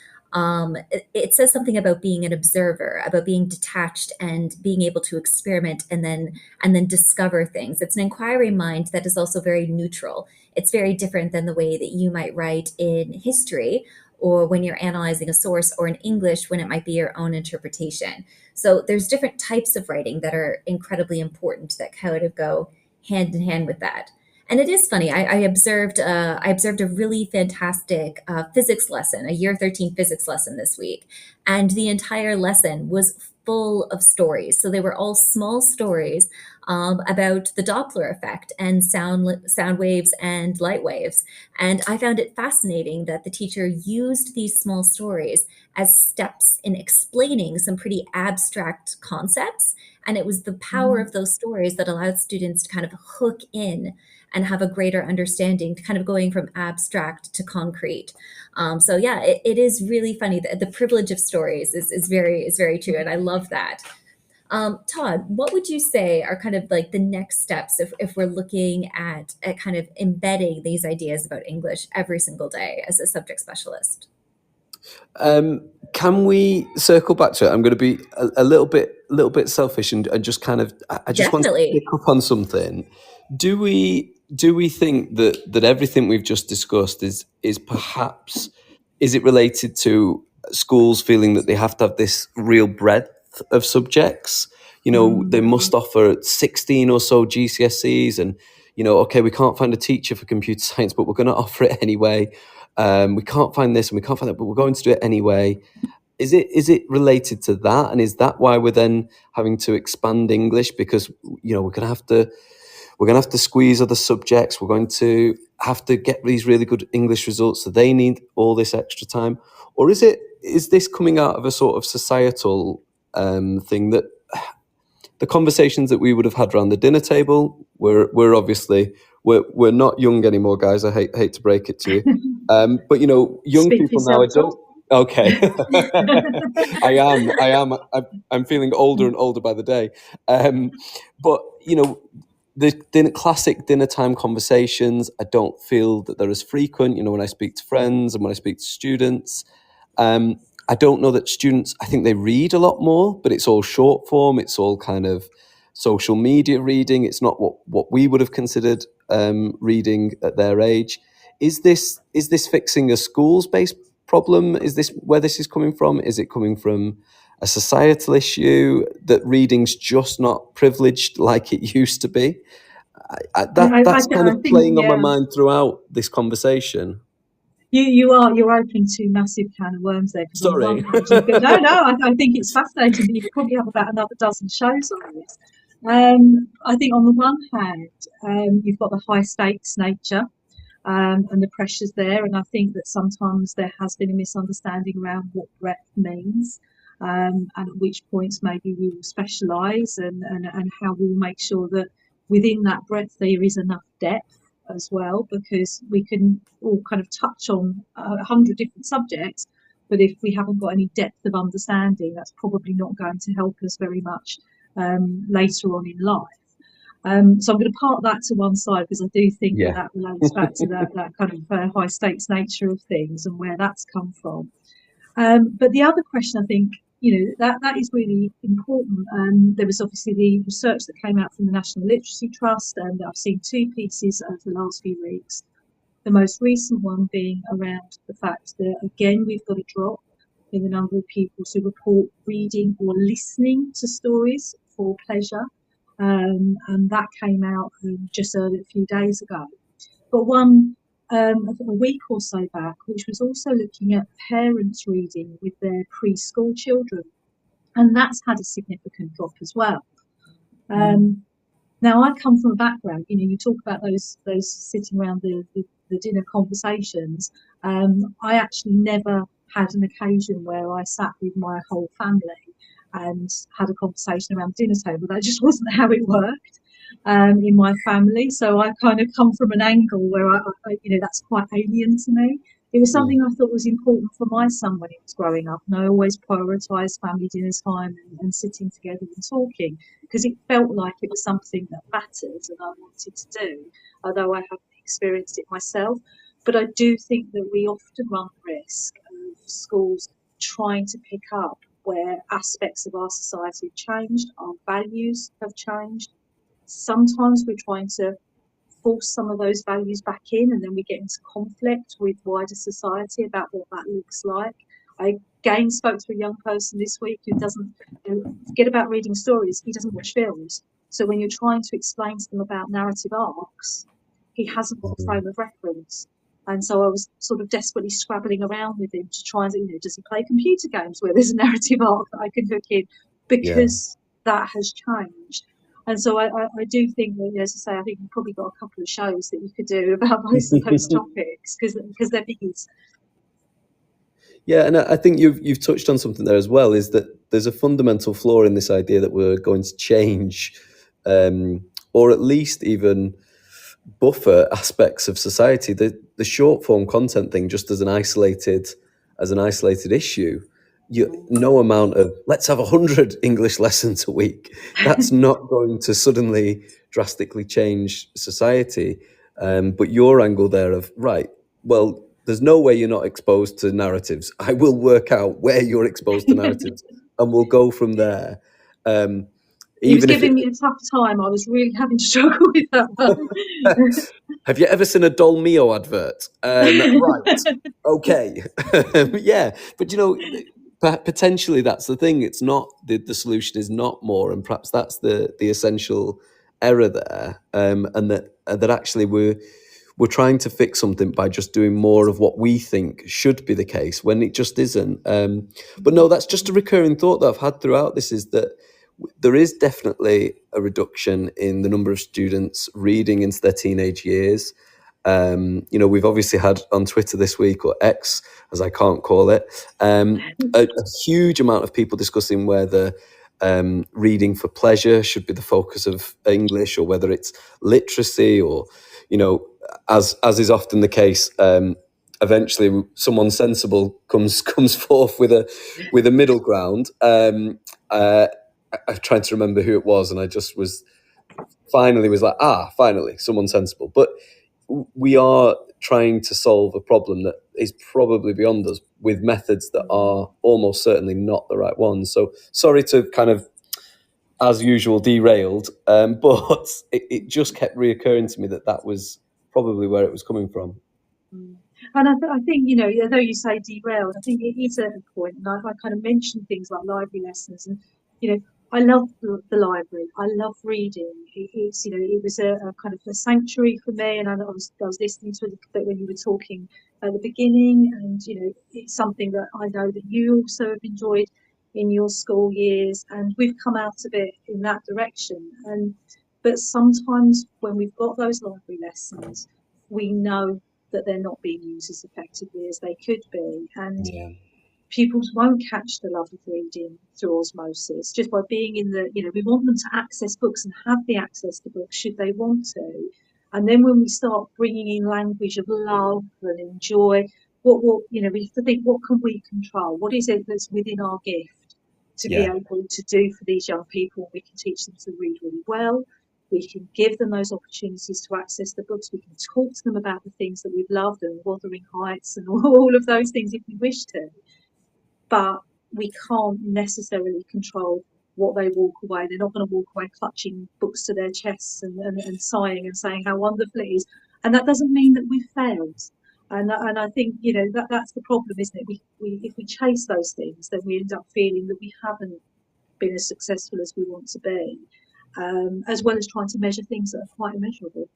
it says something about being an observer, about being detached and being able to experiment and then discover things. It's an inquiry mind that is also very neutral. It's very different than the way that you might write in history or when you're analyzing a source, or in English when it might be your own interpretation. So there's different types of writing that are incredibly important that kind of go hand in hand with that. And it is funny. I observed a really fantastic physics lesson, a year 13 physics lesson this week. And the entire lesson was full of stories. So they were all small stories about the Doppler effect and sound waves and light waves. And I found it fascinating that the teacher used these small stories as steps in explaining some pretty abstract concepts. And it was the power of those stories that allowed students to kind of hook in and have a greater understanding, kind of going from abstract to concrete. So yeah, it is really funny. The privilege of stories is very true, and I love that. Todd, what would you say are kind of like the next steps if we're looking at kind of embedding these ideas about English every single day as a subject specialist? Can we circle back to it? I'm going to be a little bit selfish and just kind of, I just want to pick up on something. Do we think that everything we've just discussed is perhaps, is it related to schools feeling that they have to have this real breadth of subjects? You know, they must offer 16 or so GCSEs, and, you know, okay, we can't find a teacher for computer science, but we're going to offer it anyway. We can't find this and we can't find that, but we're going to do it anyway. Is it related to that? And is that why we're then having to expand English? Because, you know, we're going to have to squeeze other subjects. We're going to have to get these really good English results, so they need all this extra time. Or is this coming out of a sort of societal thing that the conversations that we would have had around the dinner table, we're obviously we're not young anymore, guys. I hate to break it to you, but you know, young people now. I don't. Okay, I am. I'm feeling older and older by the day. But you know, the classic dinner time conversations, I don't feel that they're as frequent. You know, when I speak to friends and when I speak to students. I don't know that students, I think they read a lot more, but it's all short form. It's all kind of social media reading. It's not what we would have considered reading at their age. Is this fixing a schools-based problem? Is this where this is coming from? Is it coming from a societal issue that reading's just not privileged like it used to be? That's kind of playing on my mind throughout this conversation. You're open to massive can of worms there. Sorry. I think it's fascinating. You could probably have about another dozen shows on this. I think on the one hand, you've got the high stakes nature and the pressures there, and I think that sometimes there has been a misunderstanding around what breadth means, and at which points maybe we will specialise and how we'll make sure that within that breadth there is enough depth as well, because we can all kind of touch on 100 different subjects, but if we haven't got any depth of understanding, that's probably not going to help us very much later on in life. So I'm going to park that to one side, because I do think that relates back to that kind of high stakes nature of things and where that's come from. But the other question, I think, you know, that is really important. There was obviously the research that came out from the National Literacy Trust, and I've seen two pieces over the last few weeks. The most recent one being around the fact that, again, we've got a drop in the number of pupils who report reading or listening to stories for pleasure. And that came out just a few days ago. But one a week or so back, which was also looking at parents reading with their preschool children, and that's had a significant drop as well. Now, I come from a background, you know, you talk about those sitting around the dinner conversations. I actually never had an occasion where I sat with my whole family and had a conversation around the dinner table. That just wasn't how it worked in my family. So I kind of come from an angle where I you know, that's quite alien to me. It was something I thought was important for my son when he was growing up, and I always prioritised family dinner time and sitting together and talking, because it felt like it was something that mattered and I wanted to do, although I haven't experienced it myself. But I do think that we often run the risk of schools trying to pick up where aspects of our society have changed, our values have changed. Sometimes we're trying to force some of those values back in, and then we get into conflict with wider society about what that looks like. I again spoke to a young person this week who doesn't forget about reading stories. He doesn't watch films. So when you're trying to explain to them about narrative arcs, he hasn't got a frame of reference. And so I was sort of desperately scrabbling around with him to try and, you know, does he play computer games where there's a narrative arc that I can hook in? because that has changed. And so I do think that, as I say, I think you've probably got a couple of shows that you could do about both of those topics because they're biggies. Yeah, and I think you've touched on something there as well, is that there's a fundamental flaw in this idea that we're going to change, or at least even buffer aspects of society. The short form content thing, just as an isolated issue, no amount of let's have 100 English lessons a week, that's not going to suddenly drastically change society. But your angle there of, right, well, there's no way you're not exposed to narratives. I will work out where you're exposed to narratives and we'll go from there. He was giving me a tough time. I was really having to struggle with that one. Have you ever seen a Dolmio advert? Right. Okay. Yeah. But, potentially that's the thing. It's not, the solution is not more. And perhaps that's the essential error there. And that actually we're trying to fix something by just doing more of what we think should be the case when it just isn't. But no, that's just a recurring thought that I've had throughout this, is that there is definitely a reduction in the number of students reading into their teenage years. We've obviously had on Twitter this week, or X, as I can't call it, a huge amount of people discussing whether reading for pleasure should be the focus of English, or whether it's literacy, or, as is often the case, eventually someone sensible comes forth with a middle ground. I'm trying to remember who it was, and I just was finally someone sensible. But we are trying to solve a problem that is probably beyond us with methods that are almost certainly not the right ones. So sorry to kind of, as usual, derailed, but it just kept reoccurring to me that was probably where it was coming from. And I think, although you say derailed, I think it is a point. And I kind of mentioned things like library lessons, and, I love the library. I love reading. It was a kind of a sanctuary for me. And I was listening to it when you were talking at the beginning, and it's something that I know that you also have enjoyed in your school years, and we've come out of it in that direction. But sometimes when we've got those library lessons, we know that they're not being used as effectively as they could be, and pupils won't catch the love of reading through osmosis just by being in the, we want them to access books and have the access to books should they want to. And then when we start bringing in language of love and enjoy, we have to think, what can we control? What is it that's within our gift to be able to do for these young people? We can teach them to read really well. We can give them those opportunities to access the books. We can talk to them about the things that we've loved, and Wuthering Heights and all of those things if we wish to. But we can't necessarily control what they walk away. They're not going to walk away clutching books to their chests and sighing and saying how wonderful it is. And that doesn't mean that we've failed. And I think, that's the problem, isn't it? If we chase those things, then we end up feeling that we haven't been as successful as we want to be, as well as trying to measure things that are quite immeasurable.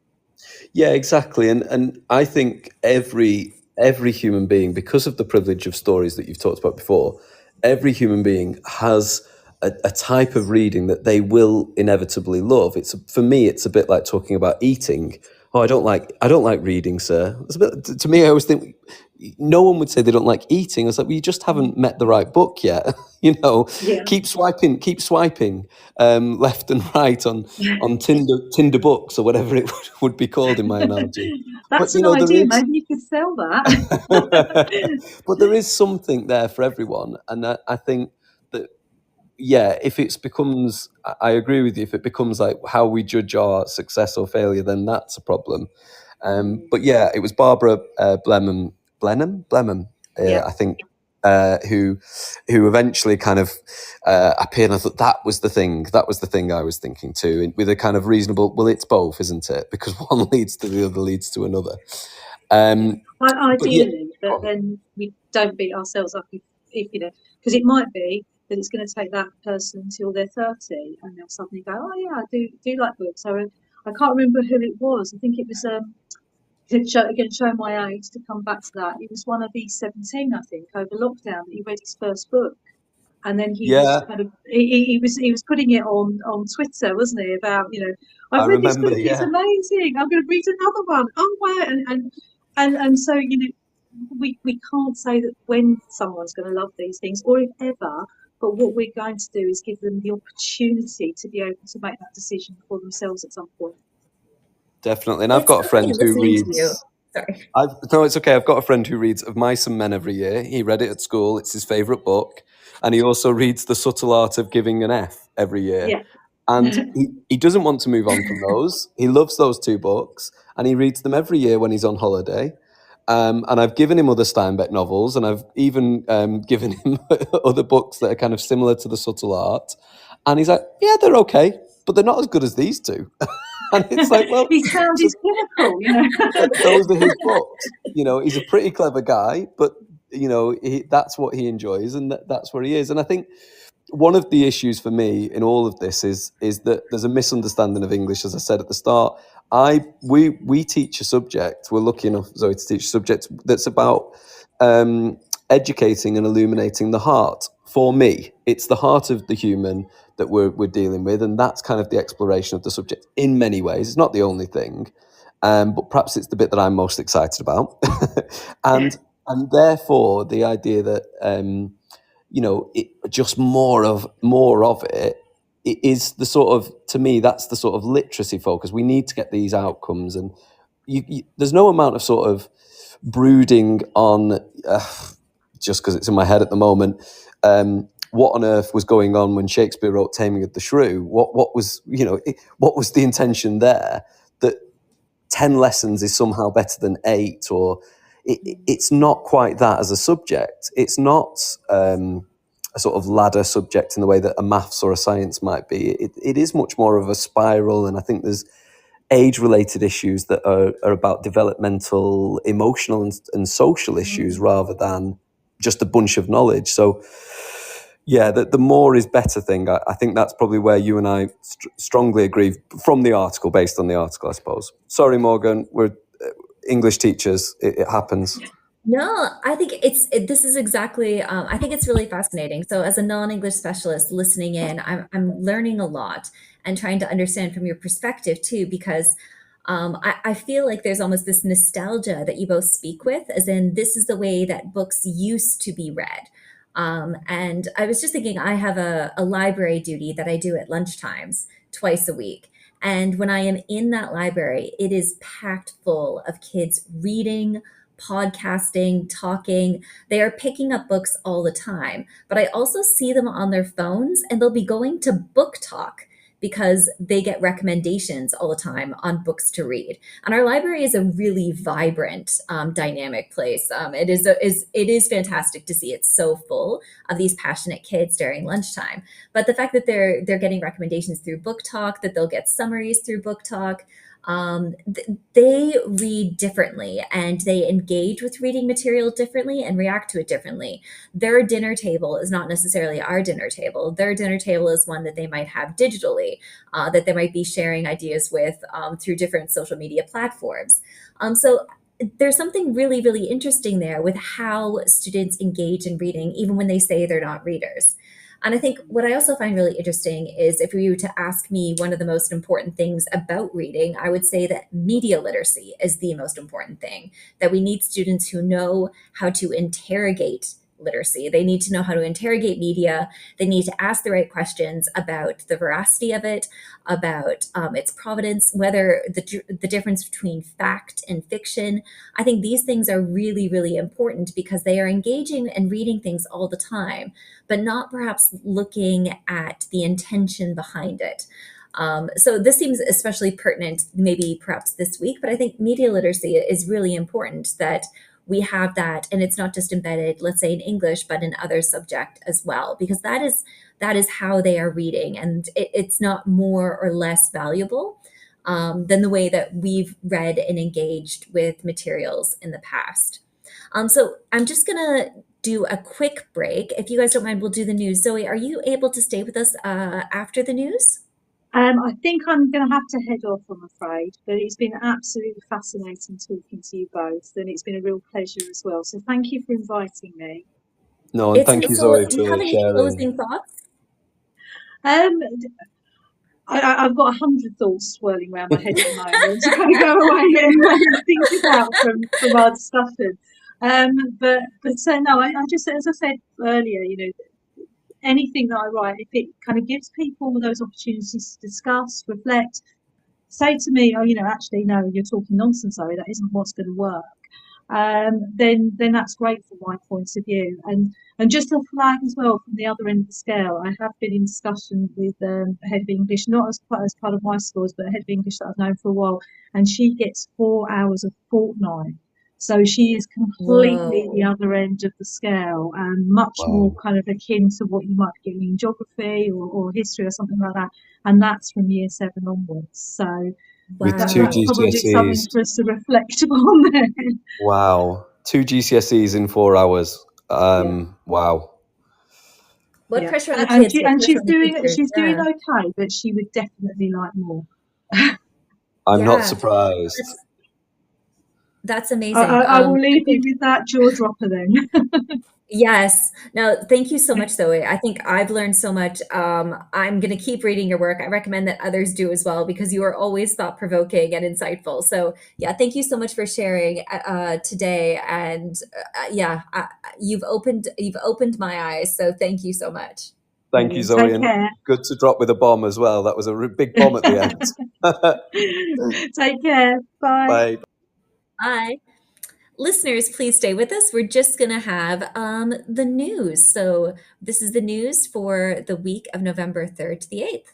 Yeah, exactly. And I think every human being, because of the privilege of stories that you've talked about before, every human being has a type of reading that they will inevitably love. For me, it's a bit like talking about eating. Oh, I don't like reading, sir. It's a bit, to me, I always think no one would say they don't like eating. I was like, well, you just haven't met the right book yet. Keep swiping left and right on Tinder books, or whatever it would be called in my analogy. That's an idea. Maybe you could sell that. But there is something there for everyone, and I think that, if it becomes, I agree with you, if it becomes like how we judge our success or failure, then that's a problem. But it was Barbara Blenheim, I think, who eventually kind of appeared, and I thought that was the thing I was thinking too, with a kind of reasonable, well, it's both, isn't it? Because one leads to the other, leads to another. Ideally, but then we don't beat ourselves up if because it might be that it's going to take that person until they're 30 and they'll suddenly go, oh yeah, I do like books. So I can't remember who it was. I think it was show my age to come back to that. It was one of these 17, I think, over lockdown that he read his first book. And then he was Yeah, kind of he was putting it on Twitter, wasn't he? About, I I've read this remember. book, it's Yeah, amazing. I'm going to read another one. Oh wow! And so we can't say that when someone's going to love these things or if ever, but what we're going to do is give them the opportunity to be able to make that decision for themselves at some point. definitely. And I've It's got a so funny friend who listening to you. reads. Sorry. No, it's okay. I've got a friend who reads Of Mice and Men every year. He read it at school. It's his favourite book. And he also reads The Subtle Art of Giving an F every year. Yeah. And he doesn't want to move on from those. He loves those two books. And he reads them every year when he's on holiday. And I've given him other Steinbeck novels. And I've even given him other books that are kind of similar to The Subtle Art. And he's like, yeah, they're okay. But they're not as good as these two. And it's like, well, He found his pinnacle, those are his books. He's a pretty clever guy, but that's what he enjoys, and that's where he is. And I think one of the issues for me in all of this is that there's a misunderstanding of English. As I said at the start, we teach a subject. We're lucky enough, Zoe, to teach a subject that's about educating and illuminating the heart. For me, it's the heart of the human that we're dealing with, and that's kind of the exploration of the subject in many ways. It's not the only thing, but perhaps it's the bit that I'm most excited about. and therefore, the idea that just more of it is the sort of, to me, that's the sort of literacy focus. We need to get these outcomes, and there's no amount of sort of brooding on, just because it's in my head at the moment, what on earth was going on when Shakespeare wrote Taming of the Shrew? What was the intention there? That 10 lessons is somehow better than 8, or it's not quite that as a subject. It's not a sort of ladder subject in the way that a maths or a science might be. It is much more of a spiral, and I think there's age-related issues that are about developmental, emotional and social issues rather than just a bunch of knowledge. So yeah, the more is better thing. I think that's probably where you and I strongly agree from the article, based on the article, I suppose. Sorry, Morgan, we're English teachers. It happens. No, I think this is exactly, I think it's really fascinating. So as a non-English specialist listening in, I'm learning a lot and trying to understand from your perspective too, because I feel like there's almost this nostalgia that you both speak with, as in this is the way that books used to be read. And I was just thinking, I have a library duty that I do at lunchtimes twice a week. And when I am in that library, it is packed full of kids reading, podcasting, talking. They are picking up books all the time, but I also see them on their phones, and they'll be going to Book Talk because they get recommendations all the time on books to read. And our library is a really vibrant, dynamic place. It is fantastic to see. It's so full of these passionate kids during lunchtime. But the fact that they're getting recommendations through Book Talk, that they'll get summaries through Book Talk, they read differently, and they engage with reading material differently and react to it differently. Their dinner table is not necessarily our dinner table. Their dinner table is one that they might have digitally, that they might be sharing ideas with through different social media platforms. So there's something really, really interesting there with how students engage in reading, even when they say they're not readers. And I think what I also find really interesting is, if you were to ask me one of the most important things about reading, I would say that media literacy is the most important thing, that we need students who know how to interrogate literacy. They need to know how to interrogate media. They need to ask the right questions about the veracity of it, about its provenance, whether the difference between fact and fiction. I think these things are really, really important because they are engaging and reading things all the time, but not perhaps looking at the intention behind it. So this seems especially pertinent, maybe perhaps this week, but I think media literacy is really important, that we have that, and it's not just embedded, let's say, in English, but in other subject as well, because that is how they are reading, and it's not more or less valuable than the way that we've read and engaged with materials in the past. So I'm just gonna do a quick break. If you guys don't mind, we'll do the news. Zoe, are you able to stay with us after the news? I think I'm going to have to head off, I'm afraid, but it's been absolutely fascinating talking to you both, and it's been a real pleasure as well. So thank you for inviting me. No, and It's thank you, so. Zoe, Do you for have any sharing. closing thoughts? Um, I've got 100 thoughts swirling around my head at the moment to kind of go away and think about from our discussion. But no, I just, as I said earlier, anything that I write, if it kind of gives people those opportunities to discuss, reflect, say to me, oh, actually, no, you're talking nonsense, Zoe, that isn't what's going to work. Then that's great from my point of view. And just a flag as well from the other end of the scale, I have been in discussion with a head of English, not as part of my scores, but a head of English that I've known for a while, and she gets 4 hours a fortnight. So she is completely the Whoa. other end of the scale and much more kind of akin to what you might be getting in geography or history or something like that. And that's from year 7 onwards. So With Wow. two that's probably something GCSEs. for us to reflect upon there. Wow. 2 GCSEs in 4 hours. Wow. What pressure on the And, kids? What pressure she's on the teachers? doing Yeah. okay, but she would definitely like more. I'm not Yeah. surprised. That's amazing. I will I leave you think with that jaw dropper then. yes. No, thank you so much, Zoe. I think I've learned so much. I'm going to keep reading your work. I recommend that others do as well because you are always thought-provoking and insightful. So, yeah, thank you so much for sharing today. And you've opened my eyes. So, thank you so much. Thank you, Zoe. Take And care. good to drop with a bomb as well. That was a big bomb at the end. Take care. Bye. Bye. Bye. Listeners, please stay with us. We're just going to have the news. So this is the news for the week of November 3rd to the 8th.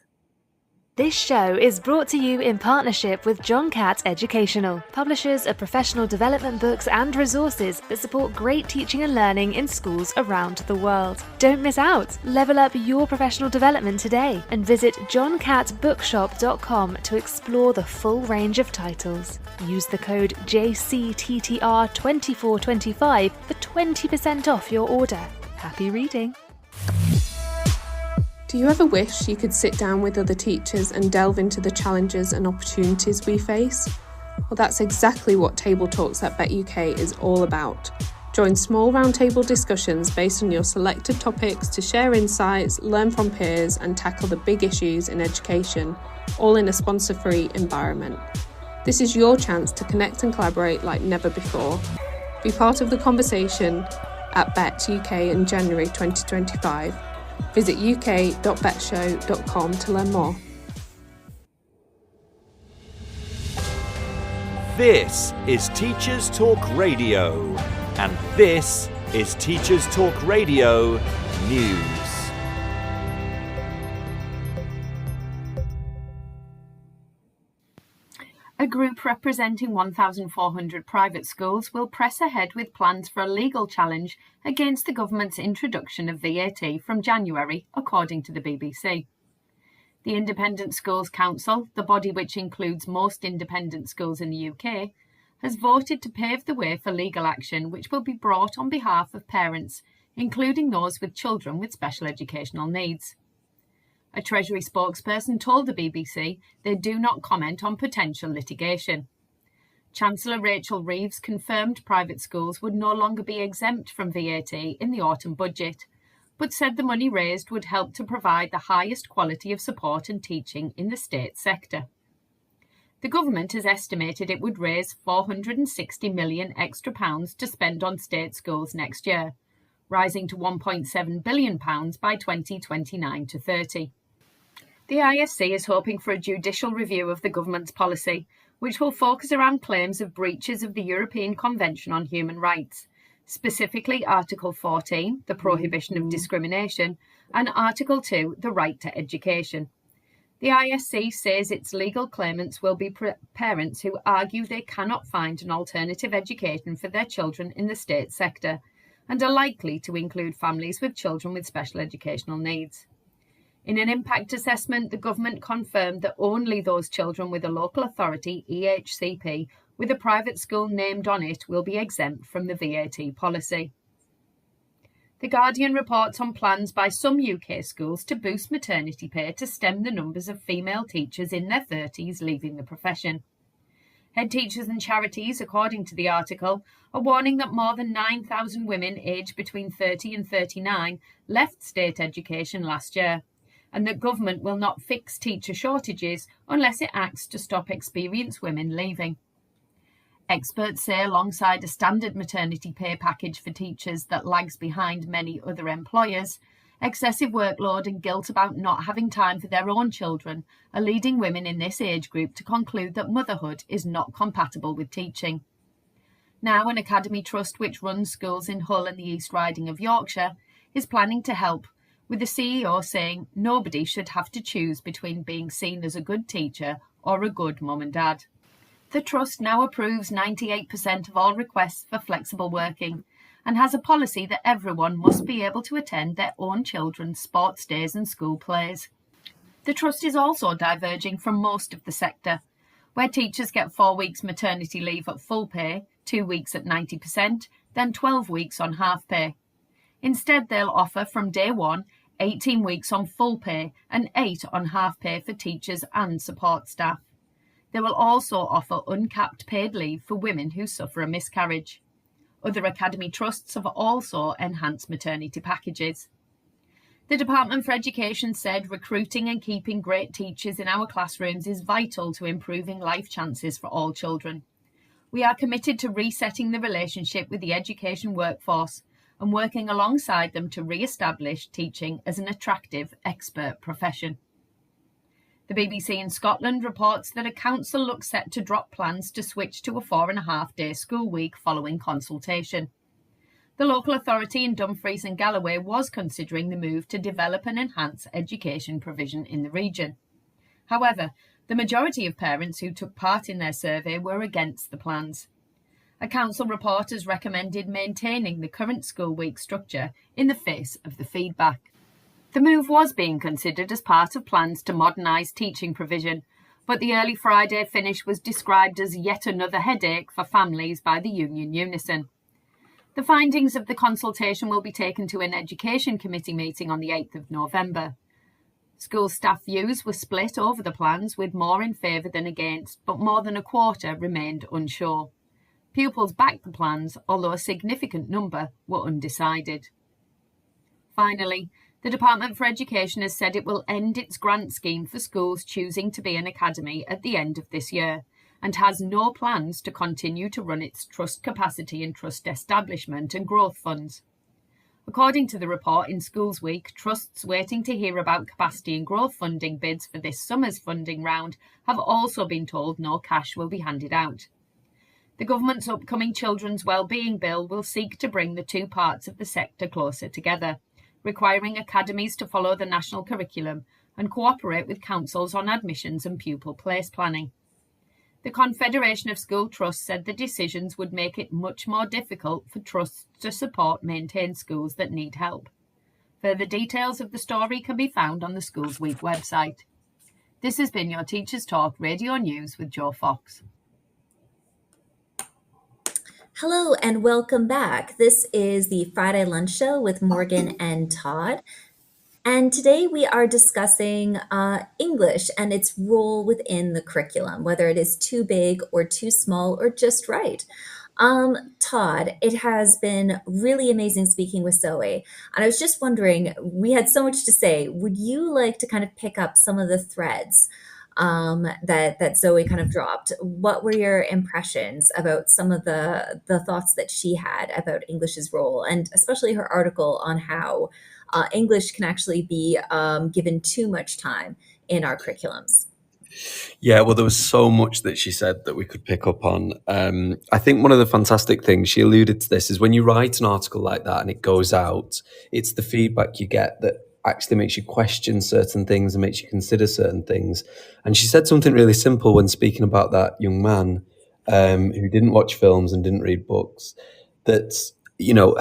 This show is brought to you in partnership with John Catt Educational, publishers of professional development books and resources that support great teaching and learning in schools around the world. Don't miss out. Level up your professional development today and visit johncattbookshop.com to explore the full range of titles. Use the code JCTTR2425 for 20% off your order. Happy reading. Do you ever wish you could sit down with other teachers and delve into the challenges and opportunities we face? Well, that's exactly what Table Talks at BetUK is all about. Join small roundtable discussions based on your selected topics to share insights, learn from peers, and tackle the big issues in education, all in a sponsor-free environment. This is your chance to connect and collaborate like never before. Be part of the conversation at BetUK in January 2025. Visit uk.betshow.com to learn more. This is Teachers Talk Radio, and this is Teachers Talk Radio News. A group representing 1,400 private schools will press ahead with plans for a legal challenge against the government's introduction of VAT from January, according to the BBC. The Independent Schools Council, the body which includes most independent schools in the UK, has voted to pave the way for legal action which will be brought on behalf of parents, including those with children with special educational needs. A Treasury spokesperson told the BBC they do not comment on potential litigation. Chancellor Rachel Reeves confirmed private schools would no longer be exempt from VAT in the autumn budget, but said the money raised would help to provide the highest quality of support and teaching in the state sector. The government has estimated it would raise £460 million extra to spend on state schools next year, rising to £1.7 billion by 2029-30. The ISC is hoping for a judicial review of the government's policy, which will focus around claims of breaches of the European Convention on Human Rights, specifically Article 14, the prohibition of discrimination, and Article 2, the right to education. The ISC says its legal claimants will be parents who argue they cannot find an alternative education for their children in the state sector, and are likely to include families with children with special educational needs. In an impact assessment, the government confirmed that only those children with a local authority, EHCP, with a private school named on it will be exempt from the VAT policy. The Guardian reports on plans by some UK schools to boost maternity pay to stem the numbers of female teachers in their 30s leaving the profession. Head teachers and charities, according to the article, are warning that more than 9,000 women aged between 30 and 39 left state education last year, and that government will not fix teacher shortages unless it acts to stop experienced women leaving. Experts say alongside a standard maternity pay package for teachers that lags behind many other employers, excessive workload and guilt about not having time for their own children are leading women in this age group to conclude that motherhood is not compatible with teaching. Now, an academy trust which runs schools in Hull and the East Riding of Yorkshire is planning to help, with the CEO saying nobody should have to choose between being seen as a good teacher or a good mum and dad. The trust now approves 98% of all requests for flexible working and has a policy that everyone must be able to attend their own children's sports days and school plays. The trust is also diverging from most of the sector, where teachers get 4 weeks maternity leave at full pay, 2 weeks at 90%, then 12 weeks on half pay. Instead, they'll offer from day one 18 weeks on full pay and 8 on half pay for teachers and support staff. They will also offer uncapped paid leave for women who suffer a miscarriage. Other academy trusts have also enhanced maternity packages. The Department for Education said recruiting and keeping great teachers in our classrooms is vital to improving life chances for all children. We are committed to resetting the relationship with the education workforce and working alongside them to re-establish teaching as an attractive, expert profession. The BBC in Scotland reports that a council looks set to drop plans to switch to a 4.5-day school week following consultation. The local authority in Dumfries and Galloway was considering the move to develop and enhance education provision in the region. However, the majority of parents who took part in their survey were against the plans. A council report has recommended maintaining the current school week structure in the face of the feedback. The move was being considered as part of plans to modernise teaching provision, but the early Friday finish was described as yet another headache for families by the union Unison. The findings of the consultation will be taken to an Education Committee meeting on the 8th of November. School staff views were split over the plans, with more in favour than against, but more than a quarter remained unsure. Pupils backed the plans, although a significant number were undecided. Finally, the Department for Education has said it will end its grant scheme for schools choosing to be an academy at the end of this year, and has no plans to continue to run its trust capacity and trust establishment and growth funds. According to the report in Schools Week, trusts waiting to hear about capacity and growth funding bids for this summer's funding round have also been told no cash will be handed out. The government's upcoming Children's Wellbeing Bill will seek to bring the two parts of the sector closer together, requiring academies to follow the national curriculum and cooperate with councils on admissions and pupil place planning. The Confederation of School Trusts said the decisions would make it much more difficult for trusts to support maintained schools that need help. Further details of the story can be found on the Schools Week website. This has been your Teachers Talk Radio News with Jo Fox. Hello and welcome back. This is the Friday Lunch Show with Morgan and Todd. And today we are discussing English and its role within the curriculum, whether it is too big or too small or just right. Todd, it has been really amazing speaking with Zoe. And I was just wondering, we had so much to say. Would you like to kind of pick up some of the threads that Zoe kind of dropped? What were your impressions about some of the thoughts that she had about English's role, and especially her article on how English can actually be given too much time in our curriculums? Yeah, well, there was so much that she said that we could pick up on. I think one of the fantastic things, she alluded to this, is when you write an article like that and it goes out, it's the feedback you get that actually makes you question certain things and makes you consider certain things. And she said something really simple when speaking about that young man who didn't watch films and didn't read books, that, you know,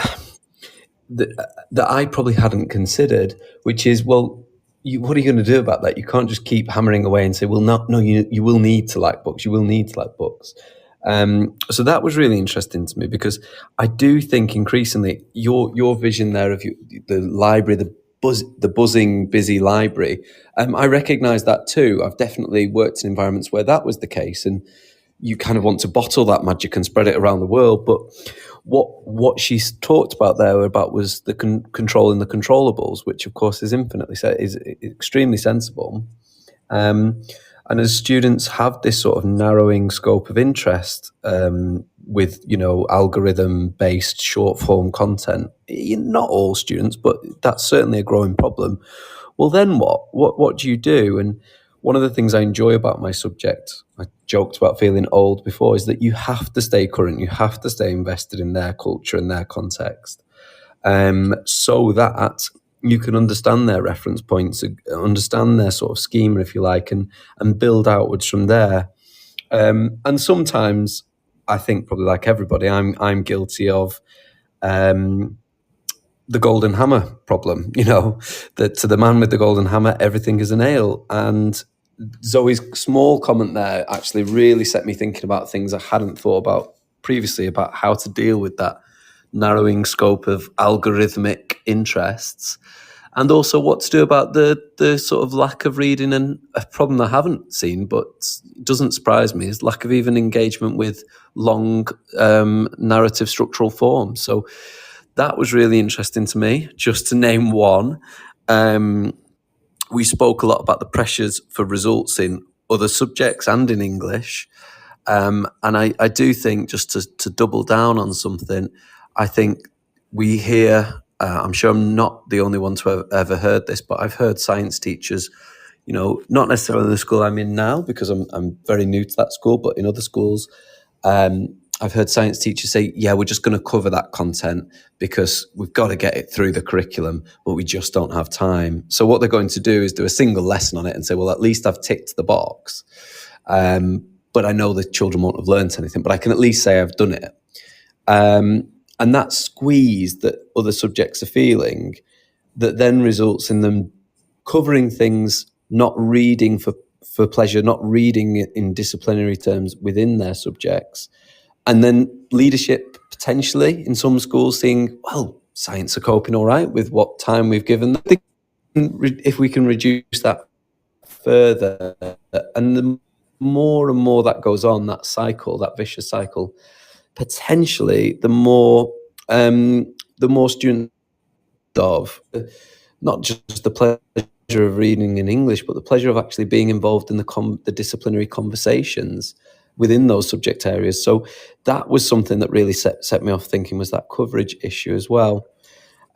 that I probably hadn't considered, which is, well, what are you going to do about that? You can't just keep hammering away and say, well, no, you will need to like books. You will need to like books. So that was really interesting to me, because I do think increasingly your vision there of the library, the buzzing, busy library, I recognise that too. I've definitely worked in environments where that was the case. And, you kind of want to bottle that magic and spread it around the world. But what she's talked about there was the controlling the controllables, which of course is is extremely sensible. And as students have this sort of narrowing scope of interest with, algorithm-based short-form content, not all students, but that's certainly a growing problem. Well, then what? What do you do? And one of the things I enjoy about my subject, I joked about feeling old before, is that you have to stay current. You have to stay invested in their culture and their context, so that you can understand their reference points, understand their sort of schema, if you like, and build outwards from there. And sometimes, I think probably like everybody, I'm guilty of the golden hammer problem. That to the man with the golden hammer, everything is a nail. And Zoe's small comment there actually really set me thinking about things I hadn't thought about previously, about how to deal with that narrowing scope of algorithmic interests, and also what to do about the sort of lack of reading. And a problem I haven't seen, but doesn't surprise me, is lack of even engagement with long narrative structural forms. So that was really interesting to me, just to name one. We spoke a lot about the pressures for results in other subjects and in English. And I do think, just to double down on something, I think we hear, I'm sure I'm not the only one to have ever heard this, but I've heard science teachers, not necessarily in the school I'm in now, because I'm very new to that school, but in other schools, I've heard science teachers say, yeah, we're just going to cover that content because we've got to get it through the curriculum, but we just don't have time. So what they're going to do is do a single lesson on it and say, well, at least I've ticked the box. But I know the children won't have learnt anything, but I can at least say I've done it. And that squeeze that other subjects are feeling, that then results in them covering things, not reading for pleasure, not reading in disciplinary terms within their subjects. And then leadership potentially in some schools seeing, well, science are coping all right with what time we've given them. If we can reduce that further, and the more and more that goes on, that cycle, that vicious cycle, potentially the more students of not just the pleasure of reading in English, but the pleasure of actually being involved in the disciplinary conversations within those subject areas. So that was something that really set me off thinking, was that coverage issue as well.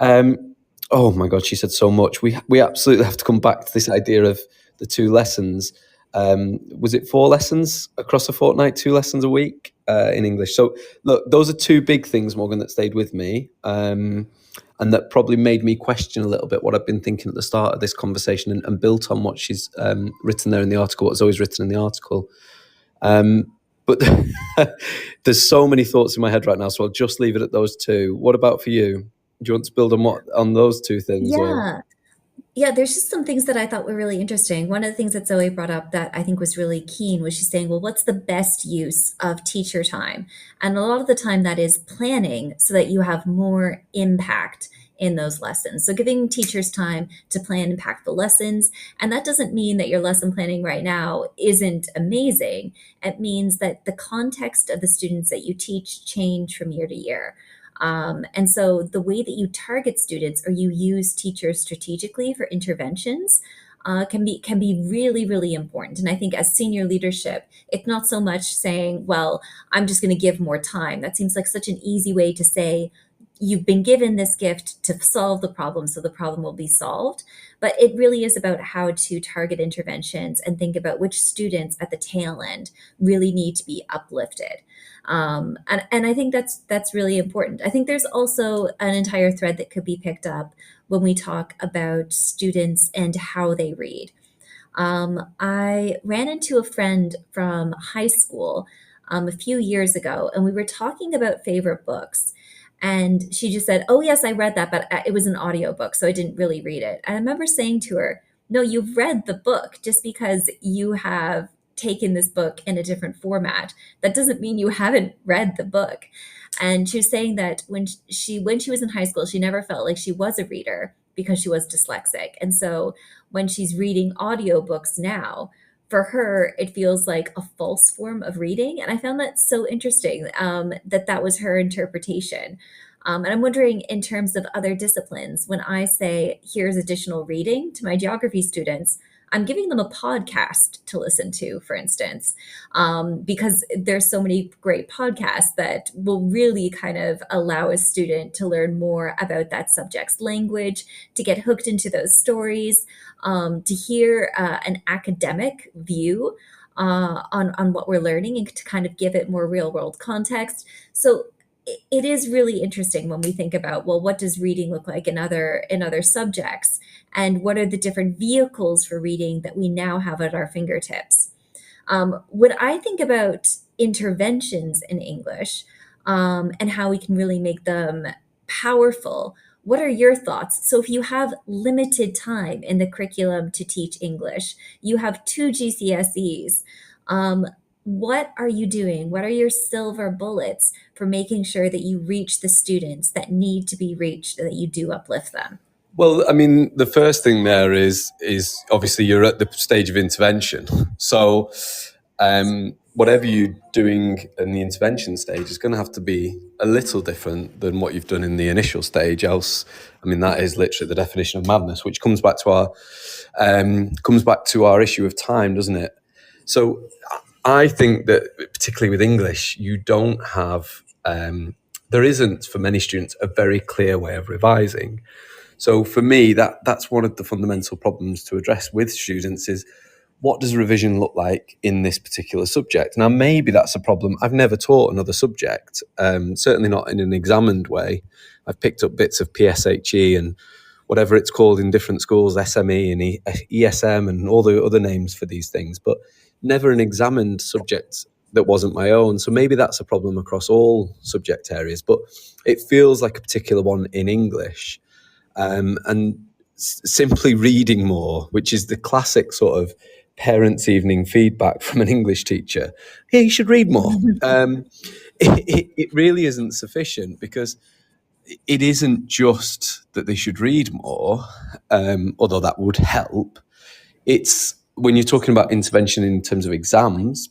Oh my God, she said so much. We absolutely have to come back to this idea of the 2 lessons. Was it 4 lessons across a fortnight, 2 lessons a week in English? So look, those are 2 big things, Morgan, that stayed with me, and that probably made me question a little bit what I've been thinking at the start of this conversation, and built on what she's written there in the article, what's always written in the article. But there's so many thoughts in my head right now, so I'll just leave it at those 2. What about for you? Do you want to build on those 2 things? Yeah, there's just some things that I thought were really interesting. One of the things that Zoe brought up that I think was really keen was she's saying, well, what's the best use of teacher time? And a lot of the time that is planning so that you have more impact in those lessons. So giving teachers time to plan impactful lessons. And that doesn't mean that your lesson planning right now isn't amazing. It means that the context of the students that you teach change from year to year. And so the way that you target students, or you use teachers strategically for interventions, can be really, really important. And I think as senior leadership, it's not so much saying, well, I'm just going to give more time. That seems like such an easy way to say, you've been given this gift to solve the problem, so the problem will be solved. But it really is about how to target interventions and think about which students at the tail end really need to be uplifted. And I think that's really important. I think there's also an entire thread that could be picked up when we talk about students and how they read. I ran into a friend from high school a few years ago, and we were talking about favorite books. And she just said, oh, yes, I read that, but it was an audiobook, so I didn't really read it. And I remember saying to her, no, you've read the book. Just because you have taken this book in a different format, that doesn't mean you haven't read the book. And she was saying that when she was in high school, she never felt like she was a reader because she was dyslexic. And so when she's reading audiobooks now, for her, it feels like a false form of reading. And I found that so interesting, that was her interpretation. And I'm wondering, in terms of other disciplines, when I say, here's additional reading to my geography students, I'm giving them a podcast to listen to, for instance, because there's so many great podcasts that will really kind of allow a student to learn more about that subject's language, to get hooked into those stories, to hear an academic view on what we're learning, and to kind of give it more real world context. So it is really interesting when we think about, well, what does reading look like in other subjects, and what are the different vehicles for reading that we now have at our fingertips? When I think about interventions in English, and how we can really make them powerful, what are your thoughts? So if you have limited time in the curriculum to teach English, you have 2 GCSEs, what are you doing? What are your silver bullets for making sure that you reach the students that need to be reached, and that you do uplift them? Well, I mean, the first thing there is obviously you're at the stage of intervention. So whatever you're doing in the intervention stage is going to have to be a little different than what you've done in the initial stage. Else, I mean, that is literally the definition of madness, which comes back to our issue of time, doesn't it? So I think that particularly with English, you don't have, there isn't for many students a very clear way of revising. So for me, that's one of the fundamental problems to address with students is, what does revision look like in this particular subject? Now, maybe that's a problem. I've never taught another subject, certainly not in an examined way. I've picked up bits of PSHE and whatever it's called in different schools, SME and ESM and all the other names for these things, but never an examined subject that wasn't my own. So maybe that's a problem across all subject areas, but it feels like a particular one in English. And simply reading more, which is the classic sort of parents' evening feedback from an English teacher. Yeah, you should read more. It really isn't sufficient, because it isn't just that they should read more, although that would help. It's when you're talking about intervention in terms of exams,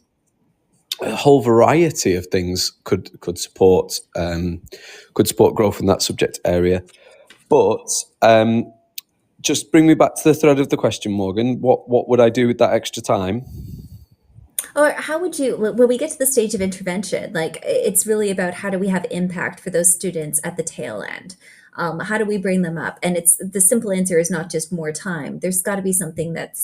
a whole variety of things could support growth in that subject area. But just bring me back to the thread of the question, Morgan. What would I do with that extra time? Or how would you, when we get to the stage of intervention, like, it's really about how do we have impact for those students at the tail end? How do we bring them up? And it's the simple answer is not just more time. There's got to be something that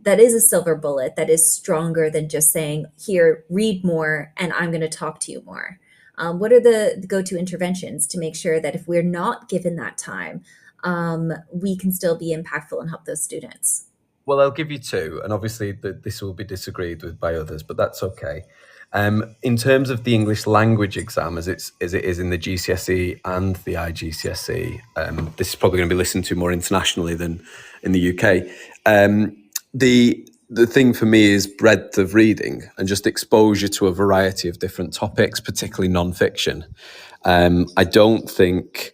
is a silver bullet, that is stronger than just saying, here, read more, and I'm going to talk to you more. What are the go-to interventions to make sure that if we're not given that time, we can still be impactful and help those students? Well, I'll give you 2, and obviously this will be disagreed with by others, but that's okay. In terms of the English language exam, as it is in the GCSE and the IGCSE, this is probably going to be listened to more internationally than in the UK. The thing for me is breadth of reading and just exposure to a variety of different topics, particularly non-fiction. I don't think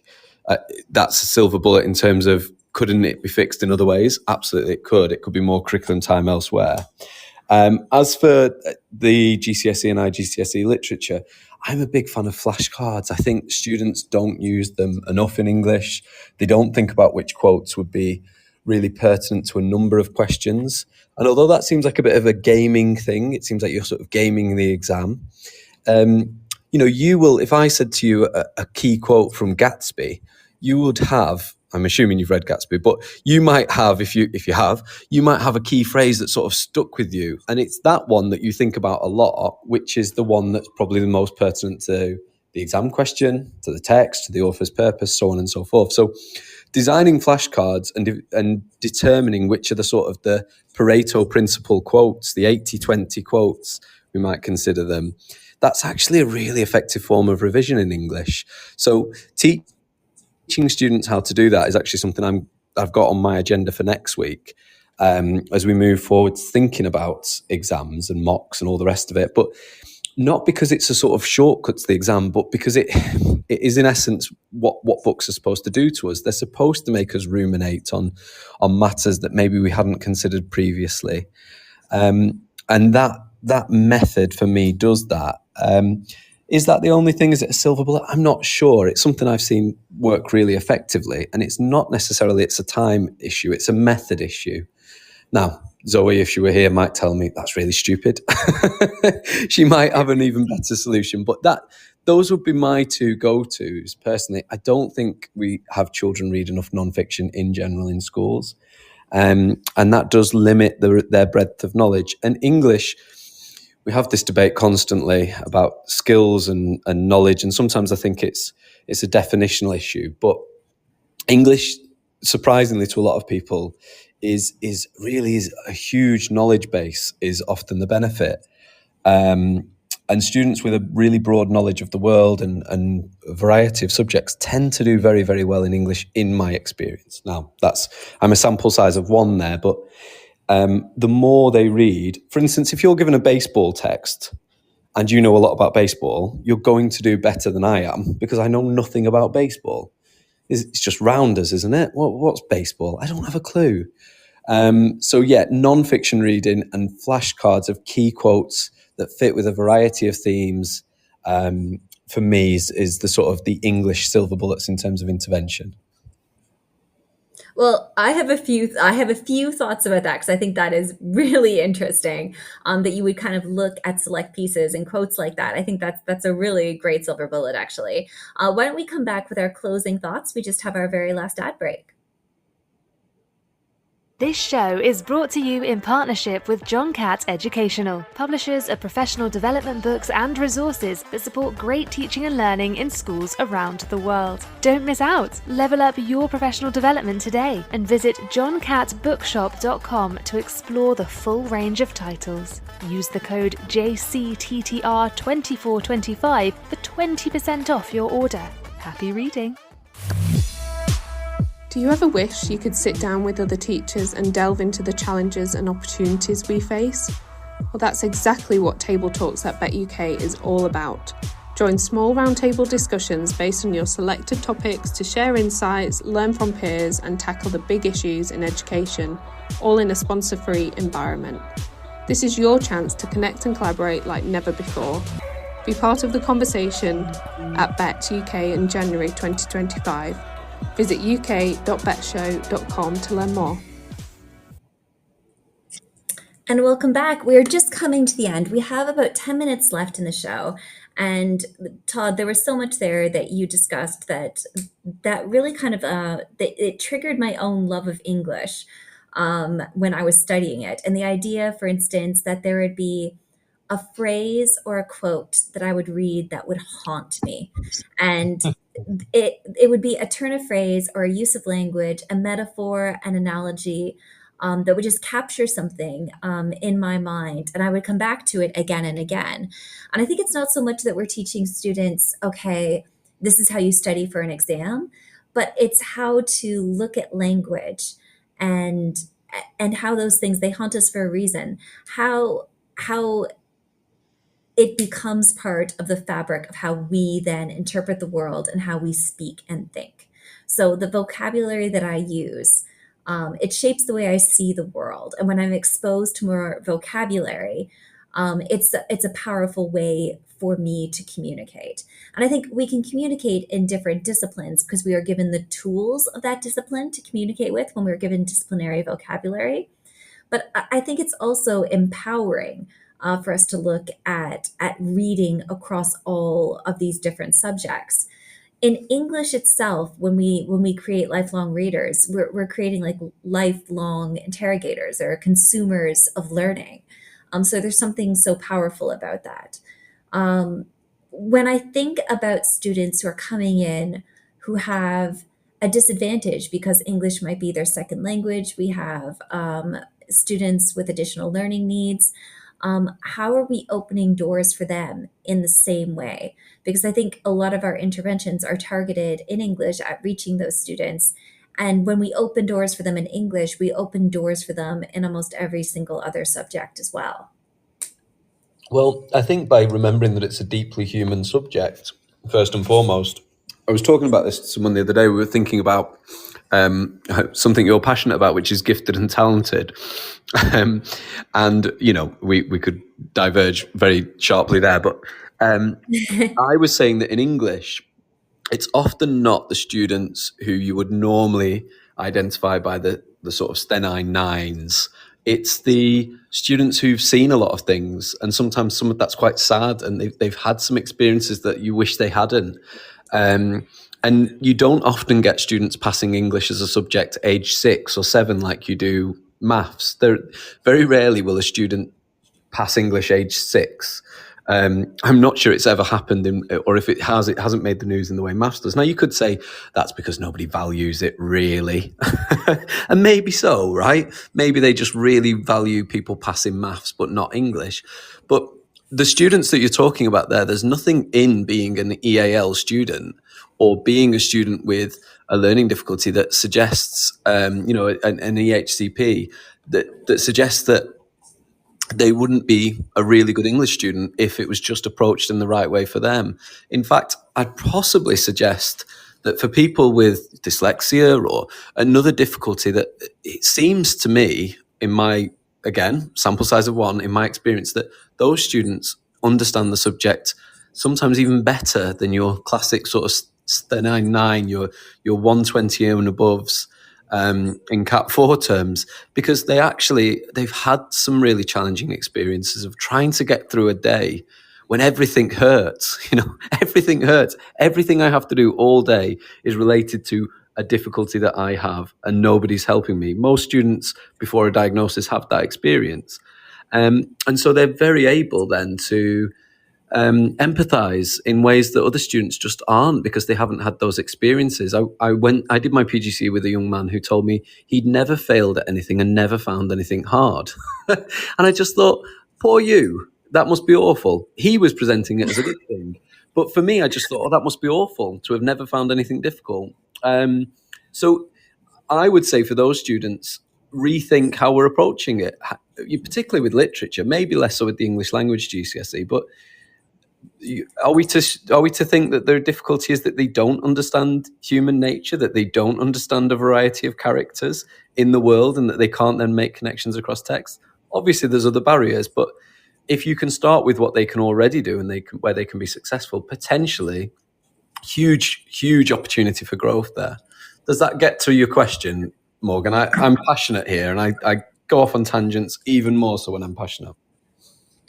that's a silver bullet in terms of, couldn't it be fixed in other ways? Absolutely, it could. It could be more curriculum time elsewhere. As for the GCSE and IGCSE literature, I'm a big fan of flashcards. I think students don't use them enough in English. They don't think about which quotes would be really pertinent to a number of questions. And although that seems like a bit of a gaming thing, it seems like you're sort of gaming the exam. You will, if I said to you a key quote from Gatsby, you would have, I'm assuming you've read Gatsby, but you might have, if you have, you might have a key phrase that sort of stuck with you. And it's that one that you think about a lot, which is the one that's probably the most pertinent to the exam question, to the text, to the author's purpose, so on and so forth. So designing flashcards and determining which are the sort of the Pareto principle quotes, the 80-20 quotes, we might consider them, that's actually a really effective form of revision in English. So teaching students how to do that is actually something I've got on my agenda for next week, as we move forward thinking about exams and mocks and all the rest of it. But not because it's a sort of shortcut to the exam, but because it is in essence what books are supposed to do to us. They're supposed to make us ruminate on matters that maybe we hadn't considered previously. And that method for me does that. Is that the only thing? Is it a silver bullet? I'm not sure. It's something I've seen work really effectively, and it's not necessarily it's a time issue. It's a method issue. Now, Zoe, if she were here, might tell me that's really stupid. She might have an even better solution, but those would be my two go-tos personally. I don't think we have children read enough nonfiction in general in schools, and that does limit their breadth of knowledge. And English, we have this debate constantly about skills and knowledge, and sometimes I think it's a definitional issue. But English, surprisingly to a lot of people, is a huge knowledge base is often the benefit. And students with a really broad knowledge of the world and a variety of subjects tend to do very, very well in English, in my experience. Now, I'm a sample size of one there, but the more they read, for instance, if you're given a baseball text and you know a lot about baseball, you're going to do better than I am because I know nothing about baseball. It's just rounders, isn't it? What's baseball? I don't have a clue. So yeah, non-fiction reading and flashcards of key quotes that fit with a variety of themes, for me is the sort of the English silver bullets in terms of intervention. Well, I have a few thoughts about that because I think that is really interesting. That you would kind of look at select pieces and quotes like that. I think that's a really great silver bullet, actually. Why don't we come back with our closing thoughts? We just have our very last ad break. This show is brought to you in partnership with John Catt Educational, publishers of professional development books and resources that support great teaching and learning in schools around the world. Don't miss out. Level up your professional development today and visit johncattbookshop.com to explore the full range of titles. Use the code JCTTR2425 for 20% off your order. Happy reading. Do you ever wish you could sit down with other teachers and delve into the challenges and opportunities we face? Well, that's exactly what Table Talks at BetUK is all about. Join small roundtable discussions based on your selected topics to share insights, learn from peers, and tackle the big issues in education, all in a sponsor-free environment. This is your chance to connect and collaborate like never before. Be part of the conversation at BetUK in January 2025. Visit uk.betshow.com to learn more. And welcome back. We're just coming to the end. We have about 10 minutes left in the show. And Todd, there was so much there that you discussed that really kind of it triggered my own love of English when I was studying it. And the idea, for instance, that there would be a phrase or a quote that I would read that would haunt me. And it would be a turn of phrase or a use of language, a metaphor, an analogy that would just capture something in my mind. And I would come back to it again and again. And I think it's not so much that we're teaching students, okay, this is how you study for an exam, but it's how to look at language and how those things, they haunt us for a reason. How it becomes part of the fabric of how we then interpret the world and how we speak and think. So the vocabulary that I use, it shapes the way I see the world. And when I'm exposed to more vocabulary, it's a powerful way for me to communicate. And I think we can communicate in different disciplines because we are given the tools of that discipline to communicate with when we're given disciplinary vocabulary. But I think it's also empowering for us to look at reading across all of these different subjects. In English itself, when we create lifelong readers, we're creating like lifelong interrogators or consumers of learning. So there's something so powerful about that. When I think about students who are coming in who have a disadvantage because English might be their second language, we have students with additional learning needs. How are we opening doors for them in the same way? Because I think a lot of our interventions are targeted in English at reaching those students. And when we open doors for them in English, we open doors for them in almost every single other subject as well. Well, I think by remembering that it's a deeply human subject, first and foremost, I was talking about this to someone the other day. We were thinking about something you're passionate about, which is gifted and talented. And, we could diverge very sharply there. But I was saying that in English, it's often not the students who you would normally identify by the sort of Stenine nines. It's the students who've seen a lot of things, and sometimes some of that's quite sad, and they've had some experiences that you wish they hadn't. And you don't often get students passing English as a subject age 6 or 7 like you do maths. Very rarely will a student pass English age 6. I'm not sure it's ever happened, or if it hasn't made the news in the way maths does. Now, you could say that's because nobody values it really. And maybe so, right? Maybe they just really value people passing maths, but not English. But the students that you're talking about there's nothing in being an EAL student or being a student with a learning difficulty that suggests, an EHCP that suggests that they wouldn't be a really good English student if it was just approached in the right way for them. In fact, I'd possibly suggest that for people with dyslexia or another difficulty, that it seems to me, in my, again, sample size of 1, in my experience, that those students understand the subject sometimes even better than your classic sort of Stenine 9, your 120 and aboves, in Cat 4 terms, because they've had some really challenging experiences of trying to get through a day when everything hurts. Everything hurts. Everything I have to do all day is related to a difficulty that I have, and nobody's helping me. Most students before a diagnosis have that experience. And so they're very able then to empathize in ways that other students just aren't, because they haven't had those experiences. I did my PGC with a young man who told me he'd never failed at anything and never found anything hard. And I just thought, poor you, that must be awful. He was presenting it as a good thing. But for me, I just thought, that must be awful to have never found anything difficult. So I would say for those students, rethink how we're approaching it, particularly with literature, maybe less so with the English language GCSE, but are we to think that their difficulty is that they don't understand human nature, that they don't understand a variety of characters in the world, and that they can't then make connections across text? Obviously, there's other barriers, but if you can start with what they can already do and where they can be successful, potentially huge opportunity for growth there. Does that get to your question, Morgan? I'm passionate here, and I go off on tangents even more so when I'm passionate.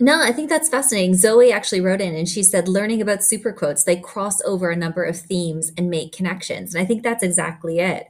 No, I think that's fascinating. Zoe actually wrote in and she said, learning about super quotes, they cross over a number of themes and make connections. And I think that's exactly it.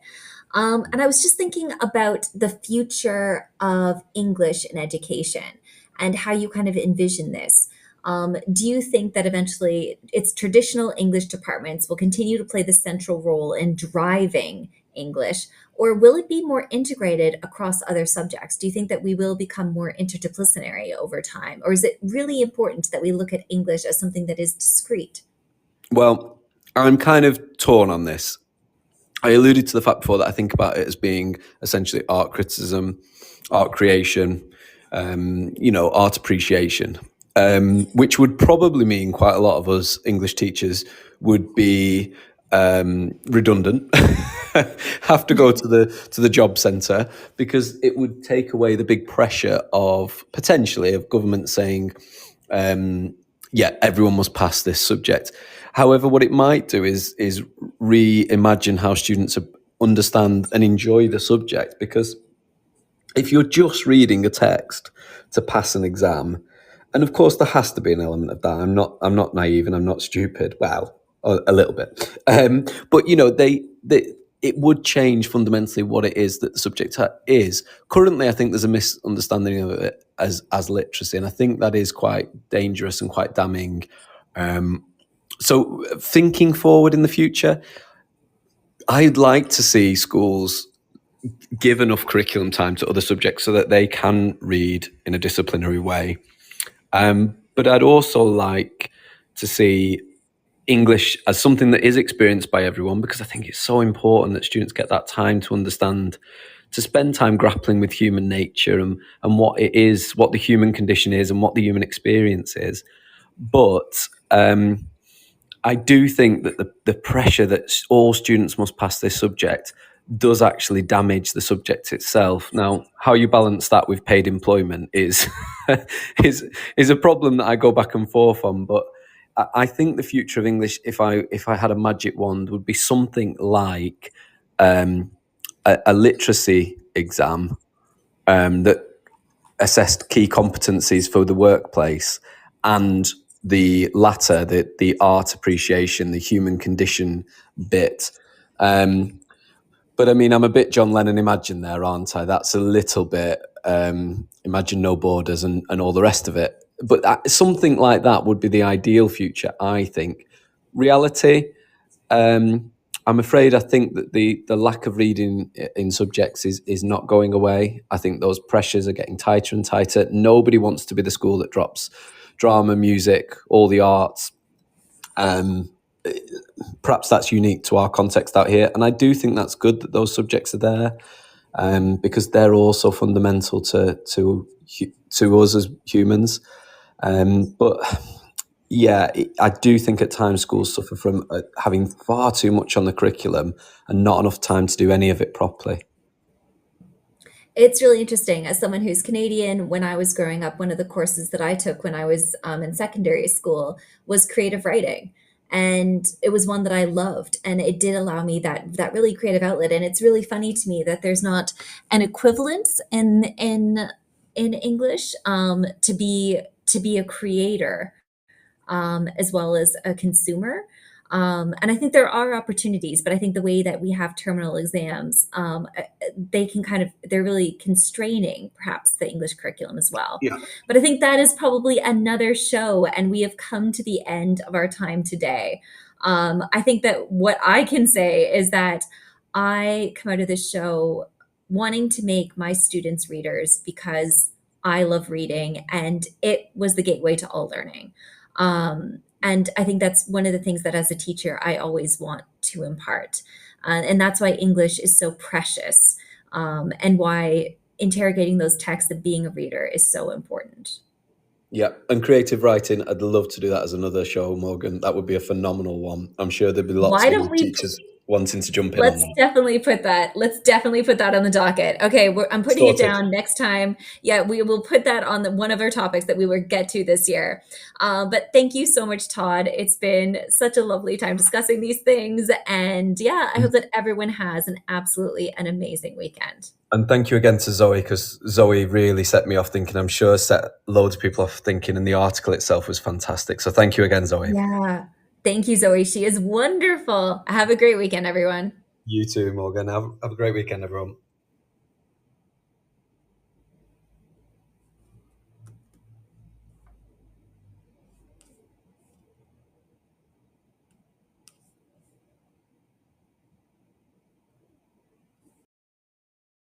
And I was just thinking about the future of English in education and how you kind of envision this. Do you think that eventually its traditional English departments will continue to play the central role in driving English, or will it be more integrated across other subjects? Do you think that we will become more interdisciplinary over time, or is it really important that we look at English as something that is discrete? Well, I'm kind of torn on this. I alluded to the fact before that I think about it as being essentially art criticism, art creation, art appreciation, which would probably mean quite a lot of us English teachers would be redundant, have to go to the job centre, because it would take away the big pressure of government saying, everyone must pass this subject. However, what it might do is reimagine how students understand and enjoy the subject, because if you're just reading a text to pass an exam, and of course there has to be an element of that. I'm not naive and I'm not stupid. Well, a little bit, but it would change fundamentally what it is that the subject is. Currently, I think there's a misunderstanding of it as literacy, and I think that is quite dangerous and quite damning. So thinking forward in the future, I'd like to see schools give enough curriculum time to other subjects so that they can read in a disciplinary way. But I'd also like to see English as something that is experienced by everyone, because I think it's so important that students get that time to understand, to spend time grappling with human nature and what it is, what the human condition is and what the human experience is. But I do think that the pressure that all students must pass this subject does actually damage the subject itself. Now, how you balance that with paid employment is is a problem that I go back and forth on. But I think the future of English, if I had a magic wand, would be something like a literacy exam that assessed key competencies for the workplace, and the latter, the art appreciation, the human condition bit. But I mean, I'm a bit John Lennon Imagine there, aren't I? That's a little bit Imagine No Borders and all the rest of it. But something like that would be the ideal future, I think. Reality, I'm afraid I think that the lack of reading in subjects is not going away. I think those pressures are getting tighter and tighter. Nobody wants to be the school that drops drama, music, all the arts. Perhaps that's unique to our context out here. And I do think that's good that those subjects are there, because they're also fundamental to us as humans. But yeah, I do think at times schools suffer from having far too much on the curriculum and not enough time to do any of it properly. It's really interesting. As someone who's Canadian, when I was growing up, one of the courses that I took when I was in secondary school was creative writing. And it was one that I loved, and it did allow me that really creative outlet. And it's really funny to me that there's not an equivalence in English to be a creator as well as a consumer. And I think there are opportunities, but I think the way that we have terminal exams, they're really constraining perhaps the English curriculum as well. Yeah. But I think that is probably another show, and we have come to the end of our time today. I think that what I can say is that I come out of this show wanting to make my students readers because I love reading, and it was the gateway to all learning. And I think that's one of the things that as a teacher, I always want to impart. And that's why English is so precious, and why interrogating those texts and being a reader is so important. Yeah, and creative writing, I'd love to do that as another show, Morgan. That would be a phenomenal one. I'm sure there'd be lots Why of don't we teachers wanting to jump in Let's on that. definitely put that on the docket. Okay, I'm putting it Sorted. down next time. Yeah, we will put that on one of our topics that we will get to this year. But thank you so much, Todd. It's been such a lovely time discussing these things. And yeah, I hope that everyone has an amazing weekend. And thank you again to Zoe, because Zoe really set me off thinking. I'm sure set loads of people off thinking, and the article itself was fantastic. So thank you again, Zoe. Yeah. Thank you, Zoe. She is wonderful. Have a great weekend, everyone. You too, Morgan. Have a great weekend, everyone.